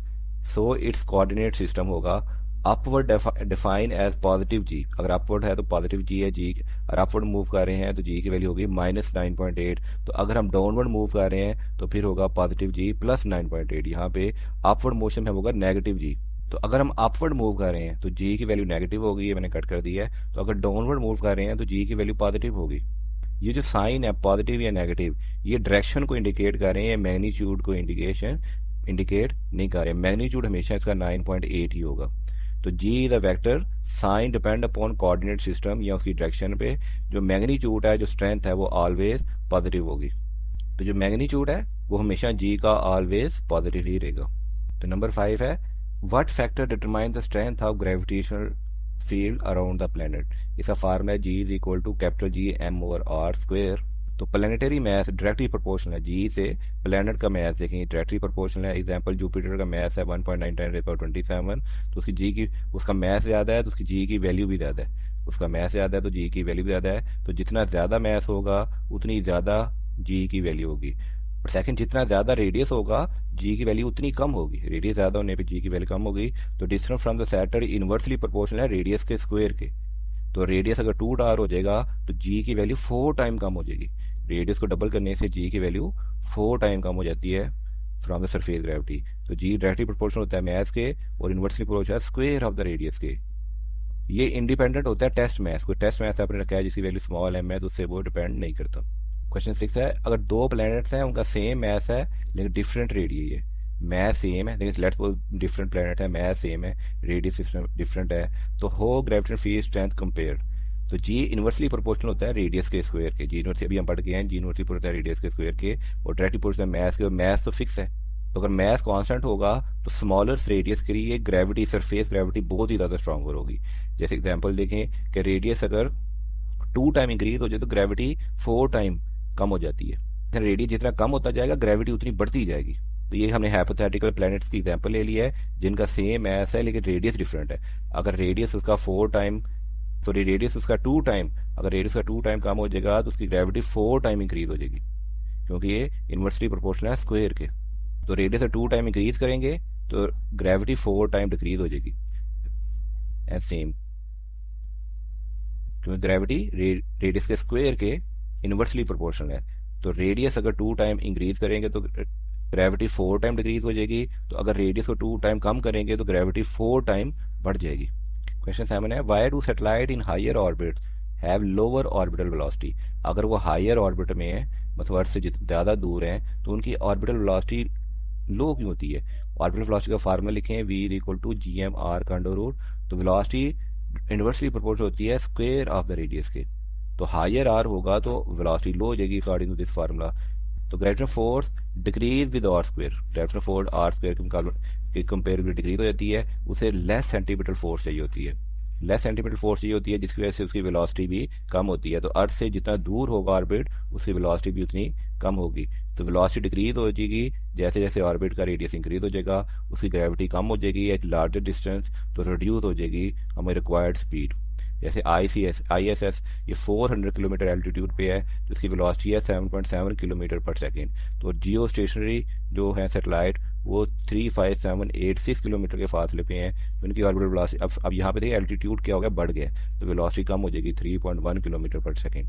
so its coordinate system होगा अपवर्ड डिफाइन एज पॉजिटिव जी। अगर अपवर्ड है तो पॉजिटिव जी है, जी और अपवर्ड मूव कर रहे हैं तो जी की वैल्यू होगी माइनस 9.8। तो अगर हम डाउनवर्ड मूव कर रहे हैं तो फिर होगा पॉजिटिव जी प्लस 9.8। यहाँ पे अपवर्ड मोशन में होगा नेगेटिव जी। तो अगर हम अपवर्ड मूव कर रहे हैं तो जी की वैल्यू नेगेटिव होगी, ये मैंने कट कर दी है। तो अगर डाउनवर्ड मूव कर रहे हैं तो जी की वैल्यू पॉजिटिव होगी। ये जो साइन है पॉजिटिव या नेगेटिव, ये डायरेक्शन को इंडिकेट कर रहे हैं, मैग्नीट्यूड को इंडिकेट नहीं कर रहे। मैग्नीट्यूड हमेशा इसका 9.8 ही होगा। तो G is a vector, sign depend upon coordinate system या उसकी डायरेक्शन पे। जो मैग्नीट्यूड है, जो स्ट्रेंथ है, वो ऑलवेज पॉजिटिव होगी। तो जो मैग्नीट्यूड है वो हमेशा जी का ऑलवेज पॉजिटिव ही रहेगा। तो नंबर 5 है what factor determine the strength of gravitational field around the planet. इसका फार्मूला है G is equal to capital G M over R square. तो प्लानिटरी मैस डायरेक्टली प्रोपोर्शनल है जी से प्लेनेट का mass देखेंगे डायरेक्टली प्रोपोर्शनल है। Example Jupiter का mass है 1.9 तो उसकी जी की उसका मैस ज़्यादा है तो उसकी जी की वैल्यू भी ज़्यादा है। उसका मैस ज़्यादा है तो जी की वैल्यू भी ज़्यादा है। तो जितना ज़्यादा मैस होगा उतनी ज़्यादा जी की वैल्यू होगी। और सेकंड, जितना ज़्यादा रेडियस होगा जी की वैल्यू उतनी कम होगी। रेडियस ज़्यादा होने पे जी की वैल्यू कम होगी। तो distance from the centre inversely proportional है रेडियस के स्क्वायर के। तो रेडियस अगर 2r हो जाएगा तो जी की वैल्यू 4 टाइम कम हो जाएगी। रेडियस को डबल करने से जी की वैल्यू 4 टाइम कम हो जाती है फ्रॉम द सरफेस ग्रेविटी। तो जी डायरेक्टली प्रोपोर्शनल होता है मैस के और इनवर्सली प्रोपोर्शनल है स्क्वायर ऑफ द रेडियस के। ये इंडिपेंडेंट होता है टेस्ट मैस। कोई टेस्ट मैस आपने रखा है जिसकी वैल्यू स्मॉल एम है तो उससे वो डिपेंड नहीं करता। क्वेश्चन 6 है अगर दो प्लैनेट्स हैं उनका सेम मैस है लेकिन डिफरेंट रेडियस है। मैस सेम है लेकिन लेट्स सपोज डिफरेंट प्लैनेट है, मैस सेम है, रेडियस डिफरेंट है, तो हो ग्रेविटेशनल फील्ड स्ट्रेंथ कंपेयर्ड। तो जी इनवर्सली प्रोपोर्शनल होता है रेडियस के स्क्वायर के। जी इनवर्सली अभी हम पढ़ के हैं, जी इनवर्सली होता है रेडियस के स्क्वायर के और डायरेक्टली होता है मैस के। और मैस तो फिक्स है तो अगर मैस कांस्टेंट होगा तो स्मॉलर रेडियस के लिए ग्रेविटी, सरफेस ग्रेविटी बहुत ही ज़्यादा स्ट्रॉन्गर होगी। जैसे एग्जांपल देखें कि रेडियस अगर 2 टाइम इंक्रीज हो जाए तो ग्रेविटी 4 टाइम कम हो जाती है। रेडियस जितना कम होता जाएगा ग्रेविटी उतनी बढ़ती जाएगी। तो ये हमने हाइपोथेटिकल प्लैनेट्स की एग्जांपल ले लिया है जिनका सेम मैस है लेकिन रेडियस डिफरेंट है। अगर रेडियस उसका 4 टाइम सॉरी रेडियस उसका 2 टाइम, अगर रेडियस का 2 टाइम कम हो जाएगा तो उसकी ग्रेविटी 4 टाइम इंक्रीज हो जाएगी क्योंकि ये इनवर्सली प्रोपोर्शनल है स्क्वायर के। तो रेडियस का 2 टाइम इंक्रीज करेंगे तो ग्रेविटी 4 टाइम डिक्रीज हो जाएगी। एंड सेम क्योंकि ग्रेविटी रेडियस के स्क्वायर के इनवर्सली प्रोपोर्शनल है। तो रेडियस अगर 2 टाइम इंक्रीज करेंगे तो ग्रेविटी 4 टाइम डिक्रीज हो जाएगी। तो अगर रेडियस को 2 टाइम कम करेंगे तो ग्रेविटी 4 टाइम बढ़ जाएगी। क्वेश्चन 7 है why do satellite in higher orbit have lower orbital velocity. अगर वो हायर ऑर्बिट में है मतलब अर्थ से ज़्यादा दूर है तो उनकी ऑर्बिटल वेलोसिटी लो क्यों होती है। ऑर्बिटल वेलोसिटी का फार्मूला लिखें v equal to G M R का अंडर रूट। तो वेलोसिटी इनवर्सली प्रोपोर्शनल होती है स्क्वायर ऑफ द रेडियस के। तो हायर आर होगा तो वेलोसिटी लो हो जाएगी अकॉर्डिंग टू दिस फार्मूला। तो gravitational force decrease with R square, gravitational force R square के कंपेयर में डिक्रीज हो जाती है, उसे लेस सेंटीमीटर फोर्स चाहिए होती है। लेस सेंटीमीटर फोर्स चाहिए होती है जिसकी वजह से उसकी वेलोसिटी भी कम होती है। तो अर्थ से जितना दूर होगा ऑर्बिट उसकी वेलोसिटी भी उतनी कम होगी। तो वेलोसिटी डिक्रीज हो जाएगी जैसे जैसे ऑर्बिट का रेडियस इंक्रीज हो जाएगा, उसकी ग्रेविटी कम हो जाएगी एट लार्जर डिस्टेंस, तो रिड्यूस हो जाएगी हमें रिक्वायर्ड स्पीड। जैसे ISS ये 400 किलोमीटर एल्टीट्यूड पे है तो इसकी वेलोसिटी है 7.7 किलोमीटर पर सेकेंड। तो जियो स्टेशनरी जो है सैटेलाइट वो 35786 किलोमीटर के फासले पे हैं। तो इनकी ऑर्बिटल वेलोसिटी अब यहाँ पे देखिए एल्टीट्यूड क्या हो गया, बढ़ गया, तो वेलोसिटी कम हो जाएगी 3.1 किलोमीटर पर सेकेंड।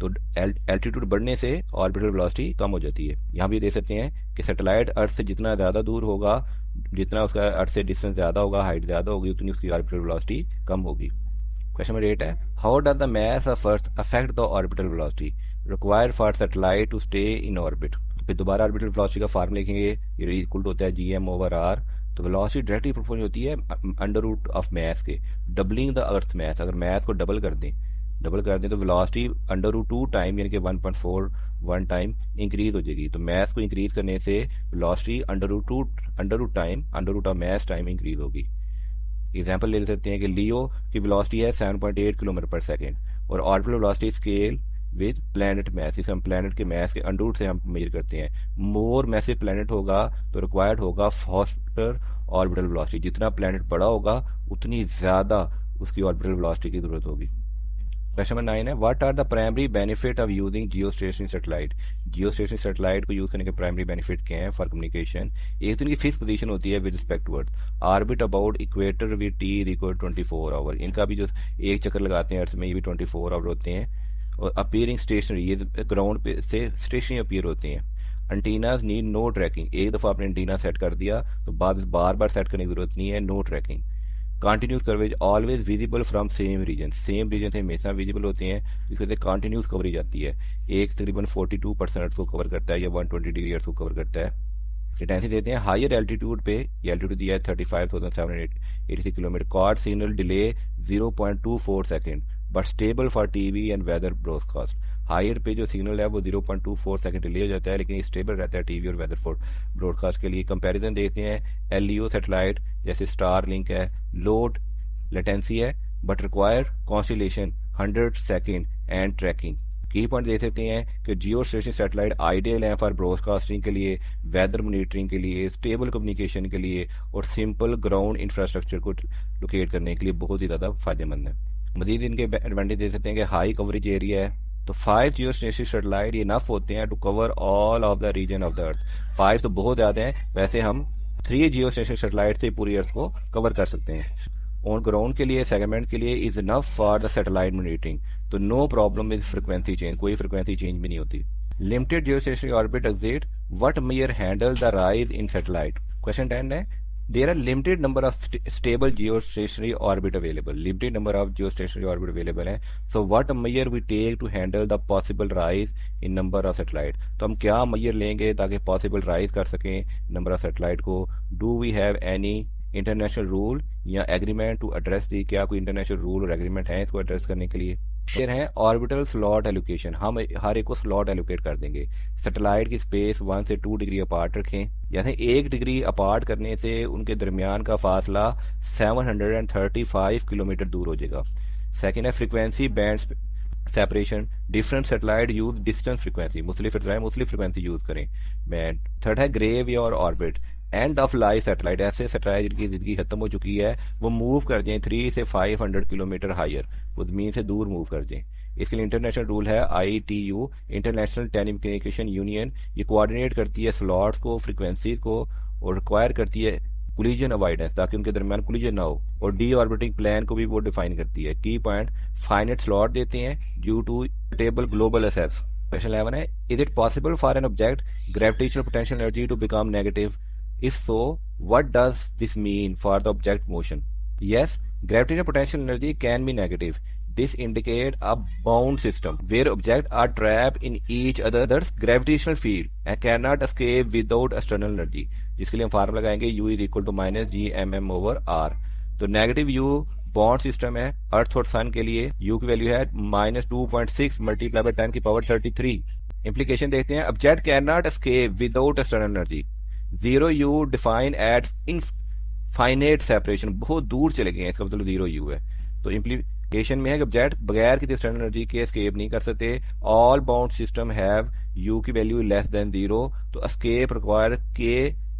तो एल्टीट्यूड बढ़ने से ऑर्बिटल वेलोसिटी कम हो जाती है। यहाँ भी देख सकते हैं कि सैटेलाइट अर्थ से जितना ज़्यादा दूर होगा, जितना उसका अर्थ से डिस्टेंस ज़्यादा होगा, हाइट ज़्यादा होगी, उतनी उसकी ऑर्बिटल वेलोसिटी कम होगी। क्वेश्चन नंबर 8 है how does the mass of earth affect the orbital velocity required for satellite to stay in orbit. फिर दोबारा ऑर्बिटल वेलोसिटी का फार्मूला लिखेंगे, ये इक्वल होता है GM ओवर R। तो वेलोसिटी डायरेक्टली प्रोपोर्शनल होती है अंडर रूट ऑफ मास के, डबलिंग द अर्थ मास। अगर मास को डबल कर दें तो वेलोसिटी अंडर रूट 2 टाइम यानी कि 1.41 टाइम इंक्रीज हो जाएगी। तो मास को इंक्रीज करने से velocity under root of mass time increase होगी। एग्जाम्पल ले सकते हैं कि लियो की वेलोसिटी है 7.8 किलोमीटर पर सेकेंड और orbital velocity scale with planet mass, इसे हम प्लैनेट के मैस के अंडर रूट से हम मेजर करते हैं। मोर मैसिव प्लैनेट होगा तो रिक्वायर्ड होगा फास्टर ऑर्बिटल वेलोसिटी, जितना प्लैनेट बड़ा होगा उतनी ज़्यादा उसकी ऑर्बिटल वेलोसिटी की जरूरत होगी। क्वेश्चन नंबर 9 है, what are the primary benefit of using geostationary satellite. Geostationary satellite को यूज करने के प्राइमरी बेनिफिट क्या है फॉर कम्युनिकेशन। एक तो इनकी फिक्स पोजीशन होती है with respect to earth, orbit about equator with T is equal 24 hour. इनका भी जो एक चक्कर लगाते हैं अर्थ में, ये भी 24 आवर होते हैं। और अपीयरिंग स्टेशनरी, ये ग्राउंड पे से स्टेशनरी अपीयर होते हैं। एंटीनाज नीड नो ट्रैकिंग, एक दफ़ा आपने एंटीना सेट कर दिया तो बार बार सेट करने की जरूरत नहीं है, no tracking. Continuous coverage always visible from same region, same region से हमेशा विजिबल होते हैं, जिसकी वजह से कंटिन्यूस कवरेज आती है। एक तकरीबन 42% अर्थ को कवर करता है या 120 डिग्री अर्थ को कवर करता है। लेटेंसी देते हैं हायर एल्टीट्यूड पे, ये एल्टीट्यूड दिया है 35,783 kilometre, cord signal delay 0.24 second but stable for TV and weather broadcast. Higher पे जो सिग्नल है वो 0.24 सेकंड डिले हो जाता है, लेकिन ये स्टेबल रहता है टीवी और वेदर ब्रॉडकास्ट के लिए। कंपैरिजन देखते हैं एलईओ सैटेलाइट जैसे स्टार लिंक है, लोड लेटेंसी है but require constellation 100 second and tracking. Key point देख सकते हैं कि जियो स्टेशनरी सैटेलाइट आइडियल है फॉर ब्रॉडकास्टिंग के लिए, वेदर मॉनिटरिंग के लिए, स्टेबल कम्युनिकेशन के लिए और सिंपल ग्राउंड इंफ्रास्ट्रक्चर को लोकेट करने के लिए बहुत ही ज़्यादा फायदेमंद है। मजीद इनके एडवांटेज दे सकते हैं कि हाई कवरेज एरिया है, तो 5 जियो स्टेशनरी सैटेलाइट ये इनफ होते हैं to cover all of the region of the earth. 5 तो बहुत ज़्यादा हैं, वैसे हम 3 जियो स्टेशनरी सैटेलाइट से पूरी अर्थ को कवर कर सकते हैं। ऑन ग्राउंड के लिए सेगमेंट के लिए is enough for the satellite monitoring, तो no problem with frequency change, कोई फ्रिक्वेंसी चेंज भी नहीं होती। Limited geostationary orbit exit, what mayor handle the rise in satellite. Question 10 है, there are limited number of stable geostationary orbit available, limited number of geostationary orbit available है। so what measure we take to handle the possible rise in number of satellite, तो हम क्या measure लेंगे ताकि possible rise कर सकें number of satellite को। do we have any international rule या एग्रीमेंट टू एड्रेस दी, क्या कोई इंटरनेशनल रूल और एग्रीमेंट है इसको एड्रेस करने के लिए। फिर है ऑर्बिटल स्लॉट एलोकेशन, हम हर एक को स्लॉट एलोकेट कर देंगे। सैटेलाइट की स्पेस 1 से 2 डिग्री अपार्ट रखें, यानी 1 डिग्री अपार्ट करने से उनके दरमियान का फासला 735 किलोमीटर दूर हो जाएगा। सेकेंड है frequency band separation, different satellite use distance frequency, मुख्तलिफ फ्रिक्वेंसी यूज करें बैंड। थर्ड है ग्रेव और orbit, end of life satellite, ऐसे सैटेलाइट जिनकी जिंदगी खत्म हो चुकी है वो मूव कर जाएं 3 से 500 किलोमीटर हायर, वो जमीन से दूर मूव कर जाएं। इसके लिए इंटरनेशनल रूल है ITU, इंटरनेशनल टेलीकम्युनिकेशन यूनियन, ये कोऑर्डिनेट करती है स्लॉट्स को, फ्रिक्वेंसीज को और रिक्वायर करती है कोलिजन अवॉइडेंस ताकि उनके दरमियान कोलिजन ना हो, और डी ऑर्बिटिंग प्लान को भी वो डिफाइन करती है। की पॉइंट फाइनाइट स्लॉट देते हैं due to table global access. Question 11 है, is it possible for an object gravitational potential energy to become negative, if so what does this mean for the object motion? Yes, gravitational potential energy can be negative. This indicates a bound system where objects are trapped in each other's gravitational field and cannot escape without external energy, जिसके लिए हम formula लगाएंगे U is equal to minus Gmm/r। तो negative U bond system है, अर्थ और सन के लिए U की वैल्यू है -2.6 मल्टीप्लाई बाय 10 की पावर 33। इंप्लीकेशन देखते हैं, object can not escape without external energy, 0 U define eight infinite separation, बहुत दूर चले गए हैं, इसका मतलब 0 U है। तो इंप्लीकेशन में है कि ऑब्जेक्ट बगैर किसी एक्सटर्नल एनर्जी के एस्केप नहीं कर सकते। All bound system have U की वैल्यू लेस देन 0, तो एस्केप रिक्वायर के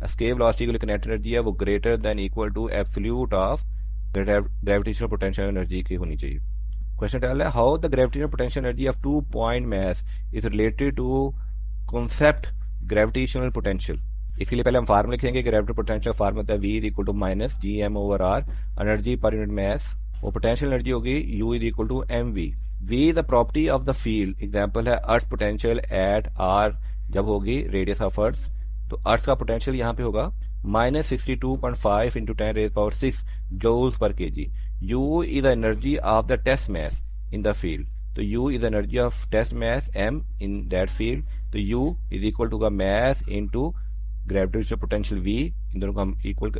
एस्केप वेलोसिटी के लिए किनेटिक एनर्जी है वो greater than equal to absolute of gravitational potential energy की होनी चाहिए। क्वेश्चन 12 है, how the gravitational potential energy of 2 point mass is related to concept gravitational potential. इसके लिए पहले हम फार्मूला लिखेंगे, ग्रेविटेशनल पोटेंशियल फार्मूला होता है V इज इक्वल टू माइनस Gm/r, एनर्जी पर यूनिट मास, और पोटेंशियल एनर्जी होगी U is equal to mv। V the property of the field, example है अर्थ पोटेंशियल एट r जब होगी रेडियस ऑफ अर्थ, तो अर्थ का पोटेंशियल यहाँ पे होगा -62.5 into 10⁻⁶ joules per kg। U is the energy of the test mass in the field, तो U is the energy of test mass m in that field, तो U is equal to का mass into gravitational potential V, इन दोनों को हम equal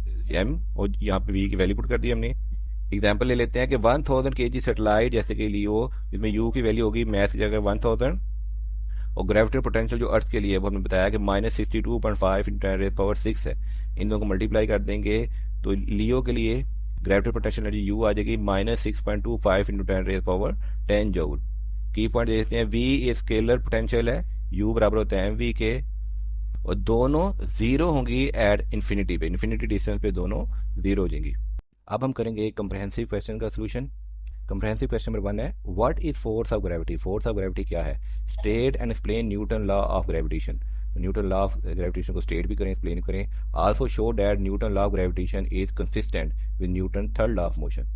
m और यहाँ पे V की वैल्यू पुट कर दी हमने। एग्जांपल ले लेते हैं कि 1000 kg सैटेलाइट जैसे कि लियो, जिसमें U की वैल्यू होगी mass की जगह 1000 और ग्रेविटेशनल पोटेंशियल जो अर्थ के लिए वो हमने बताया कि -62.5 इंटू 10⁻⁶ है, इन दोनों को मल्टीप्लाई कर देंगे तो लियो के लिए ग्रेविटेशनल पोटेंशियल एनर्जी U आ जाएगी -6.25 इंटू 10⁻10 जूल। की पॉइंट देखते हैं, v ये स्केलर पोटेंशियल है, u बराबर होता है mv के, और दोनों जीरो होंगी एट इन्फिनिटी पे, इन्फिनिटी डिस्टेंस पे दोनों जीरो हो जाएंगी। अब हम करेंगे एक कंप्रहेंसिव क्वेश्चन का सोल्यूशन। कंप्रहेंसिव क्वेश्चन नंबर 1 है, what is force of gravity. Force of gravity क्या है? State and explain Newton law of gravitation. तो न्यूटन लॉ ऑफ ग्रेविटेशन को स्टेट भी करें, एक्सप्लेन करें। Also show that Newton law of gravitation is consistent with Newton third law of motion.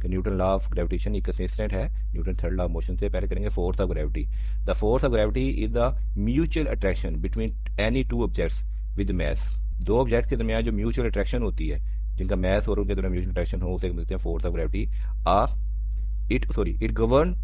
कि Newton law of gravitation ये consistent है Newton third law of motion से। पहले करेंगे force of gravity. The force of gravity is the mutual attraction between any two objects with mass. दो object के दरमियान जो म्यूचुअल अट्रैक्शन होती है, जिनका मैस और उनके दरमियान म्यूचुअल अट्रैक्शन हो, उसे मिलते हैं force of gravity. It govern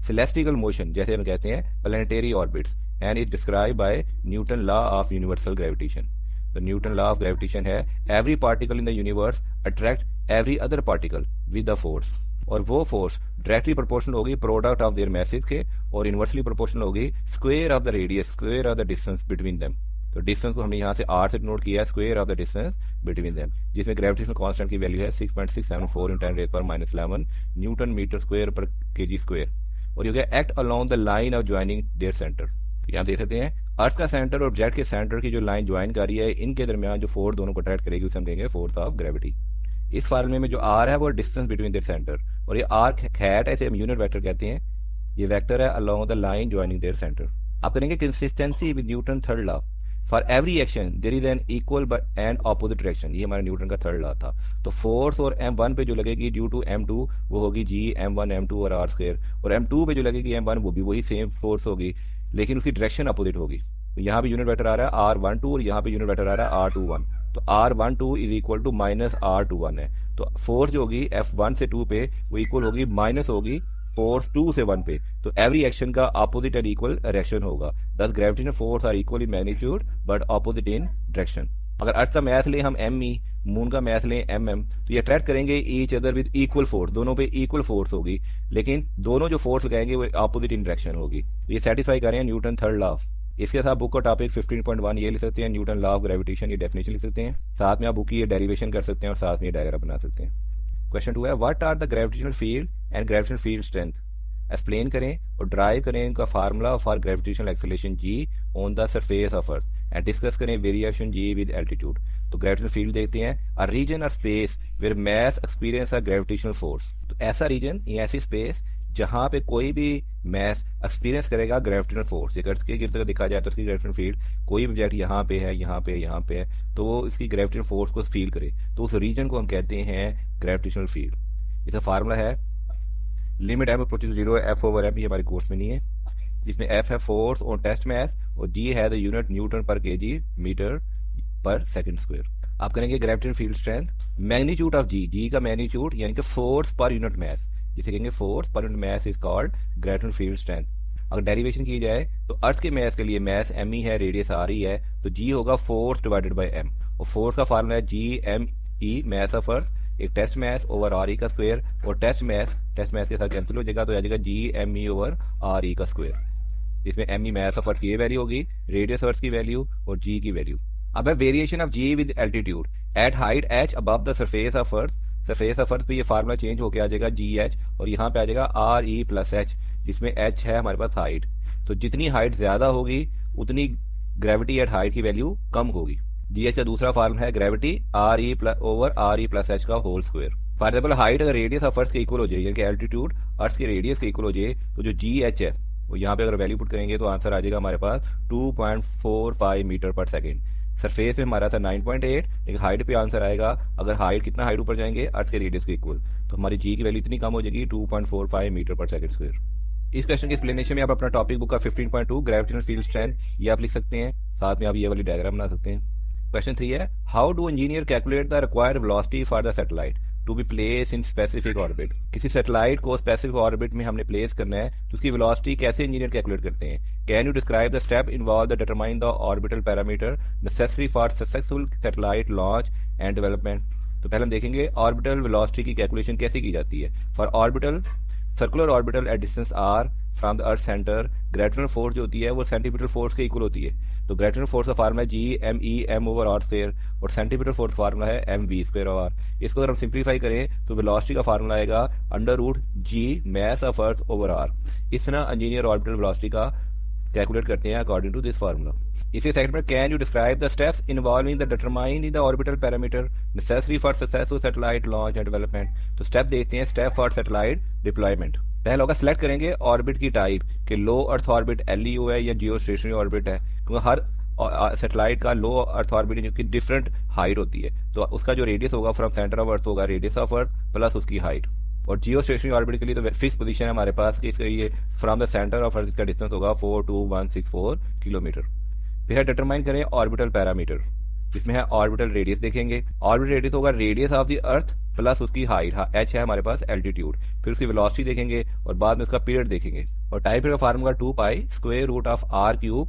celestial motion, जैसे हम कहते हैं planetary orbits, and it describe by newton law of universal gravitation. तो न्यूटन लॉ ऑफ ग्रेविटेशन है, every particle in the universe attract every other particle with the force, और वो force directly proportional होगी product of their masses के, और inversely proportional होगी square of the radius, square of the distance between them. तो distance को हमने यहाँ से r से नोट किया है, square of the distance between them, जिसमें ग्रेविटेशनल कांस्टेंट की वैल्यू है 6.674 × 10⁻⁻11 न्यूटन मीटर स्क्वायर पर kg स्क्वायर। और ये हो गया act along the line of joining their centre. यहाँ देख सकते हैं अर्थ का सेंटर और ऑब्जेक्ट के सेंटर की जो लाइन ज्वाइन कर रही है, इनके दरमियान जो फोर्स दोनों को अट्रैक्ट करेगी उसे हम कहेंगे फोर्स ऑफ ग्रेविटी। इस फार्मूले में जो r है वो डिस्टेंस बिटवीन देयर सेंटर, और ये r हैट ऐसे हम यूनिट वेक्टर कहते हैं, ये वेक्टर है along the line joining their centre. आप करेंगे consistency with Newton third law. For every action there is an equal and opposite direction, ये हमारा न्यूटन का थर्ड लॉ था। तो फोर्स और m1 पे जो लगेगी ड्यू टू m2 वो होगी g m1 m2 और r स्क्वायर, और m2 पे जो लगेगी m1 वो भी वही सेम फोर्स होगी, लेकिन उसकी डायरेक्शन अपोजिट होगी। तो यहाँ पे यूनिट वेक्टर आ रहा है r12 और यहाँ पे यूनिट वेक्टर आ रहा है r21। तो r12 इज इक्वल टू माइनस r21 है, तो फोर्स जो होगी f1 से 2 पे वो इक्वल होगी माइनस होगी फोर्स 2 से 1 पे। तो एवरी एक्शन का अपोजिट एंड इक्वल डायरेक्शन होगा, thus gravitational force are equal in magnitude but opposite in direction. अगर अर्थ का मैथ लें हम me, मून का मैथ लें mm, तो ये अट्रैक्ट करेंगे each other with equal force, दोनों पे इक्वल फोर्स होगी, लेकिन दोनों जो फोर्स लगाएंगे वो अपोजिट इन डायरेक्शन होगी। तो ये सेटिस्फाई कर रहे हैं न्यूटन थर्ड लॉ। इसके साथ बुक का टॉपिक 15.1 ये लिख सकते हैं, न्यूटन लॉ ऑफ ग्रेविटेशन, ये डेफिनेशन लिख सकते हैं, साथ में आप बुक की ये डेरिवेशन कर सकते हैं और साथ में ये डायग्राम बना सकते हैं। क्वेश्चन 2 है, what are the gravitational field and gravitational field strength. Explain करें और ड्राइव करें इनका formula for gravitational acceleration g on the surface of earth, and discuss करें वेरिएशन g विद एल्टीट्यूड। तो ग्रेविटेशनल फील्ड देखते हैं, अ रीजन और space where mass experience a gravitational force. तो ऐसा रीजन या ऐसी स्पेस जहां पे कोई भी मैस एक्सपीरियंस करेगा ग्रेविटेशनल फोर्स। एक अर्थ के गिरते हुए देखा जाए तो उसकी ग्रेविटेशनल फील्ड, कोई ऑब्जेक्ट यहाँ पे है, यहाँ पे, यहाँ पे है, तो वो इसकी ग्रेविटेशनल फोर्स को फील करे, तो उस रीजन को हम कहते हैं ग्रेविटेशनल फील्ड। इसका फार्मूला है limit m approaches to 0 f/m, ये हमारे कोर्स में नहीं है, जिसमें f है फोर्स और टेस्ट मैथ, और g है द यूनिट न्यूटन पर kg मीटर पर सेकंड स्क्वायर। आप करेंगे gravitational field strength, magnitude of g का मैग्नीट्यूड यानी कि फोर्स पर यूनिट मैथ, जिसे कहेंगे फोर्स पर unit mass is called gravitational field strength. अगर डेरिवेशन की जाए तो अर्थ के मैथ के लिए मैथ m है, रेडियस r है, तो g होगा फोर्स डिवाइडेड बाय m, और फोर्स का फार्मूला है g m mass of earth, एक test mass over R E का स्क्वायर, और टेस्ट मैथ के साथ कैंसिल हो जाएगा, तो आ जाएगा G M E over R E का स्क्वायर। इसमें M E mass of earth की वैल्यू होगी, रेडियस अर्थ की वैल्यू और जी की वैल्यू। अब है variation of g with altitude at height h above the surface of earth. Surface of earth पे ये फार्मूला चेंज होकर आ जाएगा जी एच, और यहाँ पे आ जाएगा आर ई प्लस एच, जिसमें एच है हमारे पास हाइट। तो जितनी हाइट ज्यादा होगी उतनी ग्रेविटी एट हाइट की वैल्यू कम होगी। जी एच का दूसरा फार्मूला है gravity R E over R E plus H का whole square. For example height अगर रेडियस ऑफ अर्थ के इक्वल हो जाए, यानी कि एल्टीट्यूड अर्थ के रेडियस के इक्वल हो जाए, तो जो जी एच है वो यहाँ पे अगर वैल्यू पुट करेंगे तो आंसर आ जाएगा हमारे पास 2.45 मीटर पर सेकेंड। सरफेस में हमारा था 9.8, लेकिन हाइट पे आंसर आएगा, अगर हाइट कितना हाइट ऊपर जाएंगे अर्थ के रेडियस के इक्वल, तो हमारी जी की वैल्यू इतनी कम हो जाएगी 2.45 मीटर पर सेकेंड स्क्वायर। इस क्वेश्चन की एक्सप्लेनेशन में आप अपना टॉपिक बुक का 15.2 ग्रेविटेशनल फील्ड स्ट्रेंथ ये आप लिख सकते हैं, साथ में आप ये वाली डायग्राम बना सकते हैं। क्वेश्चन 3 है, how do engineer calculate the required velocity for the satellite to be place in specific orbit. किसी सैटेलाइट को स्पेसिफिक ऑर्बिट में हमने प्लेस करना है, तो उसकी वेलोसिटी कैसे इंजीनियर कैलकुलेट करते हैं। Can you describe the step involve the determine the orbital parameter necessary for successful satellite launch and development. तो पहले हम देखेंगे ऑर्बिटल वेलोसिटी की कैलकुलेशन कैसे की जाती है। For orbital circular orbital at distance r from the earth centre, gravitational force जो होती है वो सेंटीमीटर फोर्स के इक्वल होती है। तो ग्रेविटेशनल फोर्स का फार्मूला है G(m)(e)m ओवर आर स्क्वायर, और सेंटीमीटर फोर्स फार्मूला है mv² ओवर आर। इसको अगर हम सिंप्लीफाई करें तो वेलोसिटी का फार्मूला आएगा √g mass of earth over R. इस तरह इंजीनियर ऑर्बिटल वेलोसिटी का कैलकुलेट करते हैं अकॉर्डिंग टू दिस फार्मूला। इसी सेकंड में can you describe the steps involving the determine the orbital parameter necessary for successful satellite launch and development. तो step देखते हैं, स्टेप फॉर सैटेलाइट डिप्लॉयमेंट। पहला होगा सिलेक्ट करेंगे ऑर्बिट की टाइप कि लो अर्थ ऑर्बिट LEO है या जियो स्टेशनरी ऑर्बिट है, क्योंकि हर सैटेलाइट का लो अर्थ ऑर्बिट की डिफरेंट हाइट होती है। तो उसका जो रेडियस होगा फ्रॉम सेंटर ऑफ अर्थ होगा रेडियस ऑफ अर्थ प्लस उसकी हाइट। और जियो स्टेशनरी ऑर्बिट के लिए तो फिक्स पोजीशन है हमारे पास कि इसका ये from the centre of earth इसका डिस्टेंस होगा 42164 किलोमीटर। फिर है डिटरमाइन करें ऑर्बिटल पैरामीटर, जिसमें है ऑर्बिटल रेडियस देखेंगे। ऑर्बिटल रेडियस होगा radius of the earth plus उसकी हाइट, h है हमारे पास एल्टीट्यूड। फिर उसकी वेलोसिटी देखेंगे और बाद में उसका पीरियड देखेंगे। और टाइम पीरियड का formula 2π square root of r³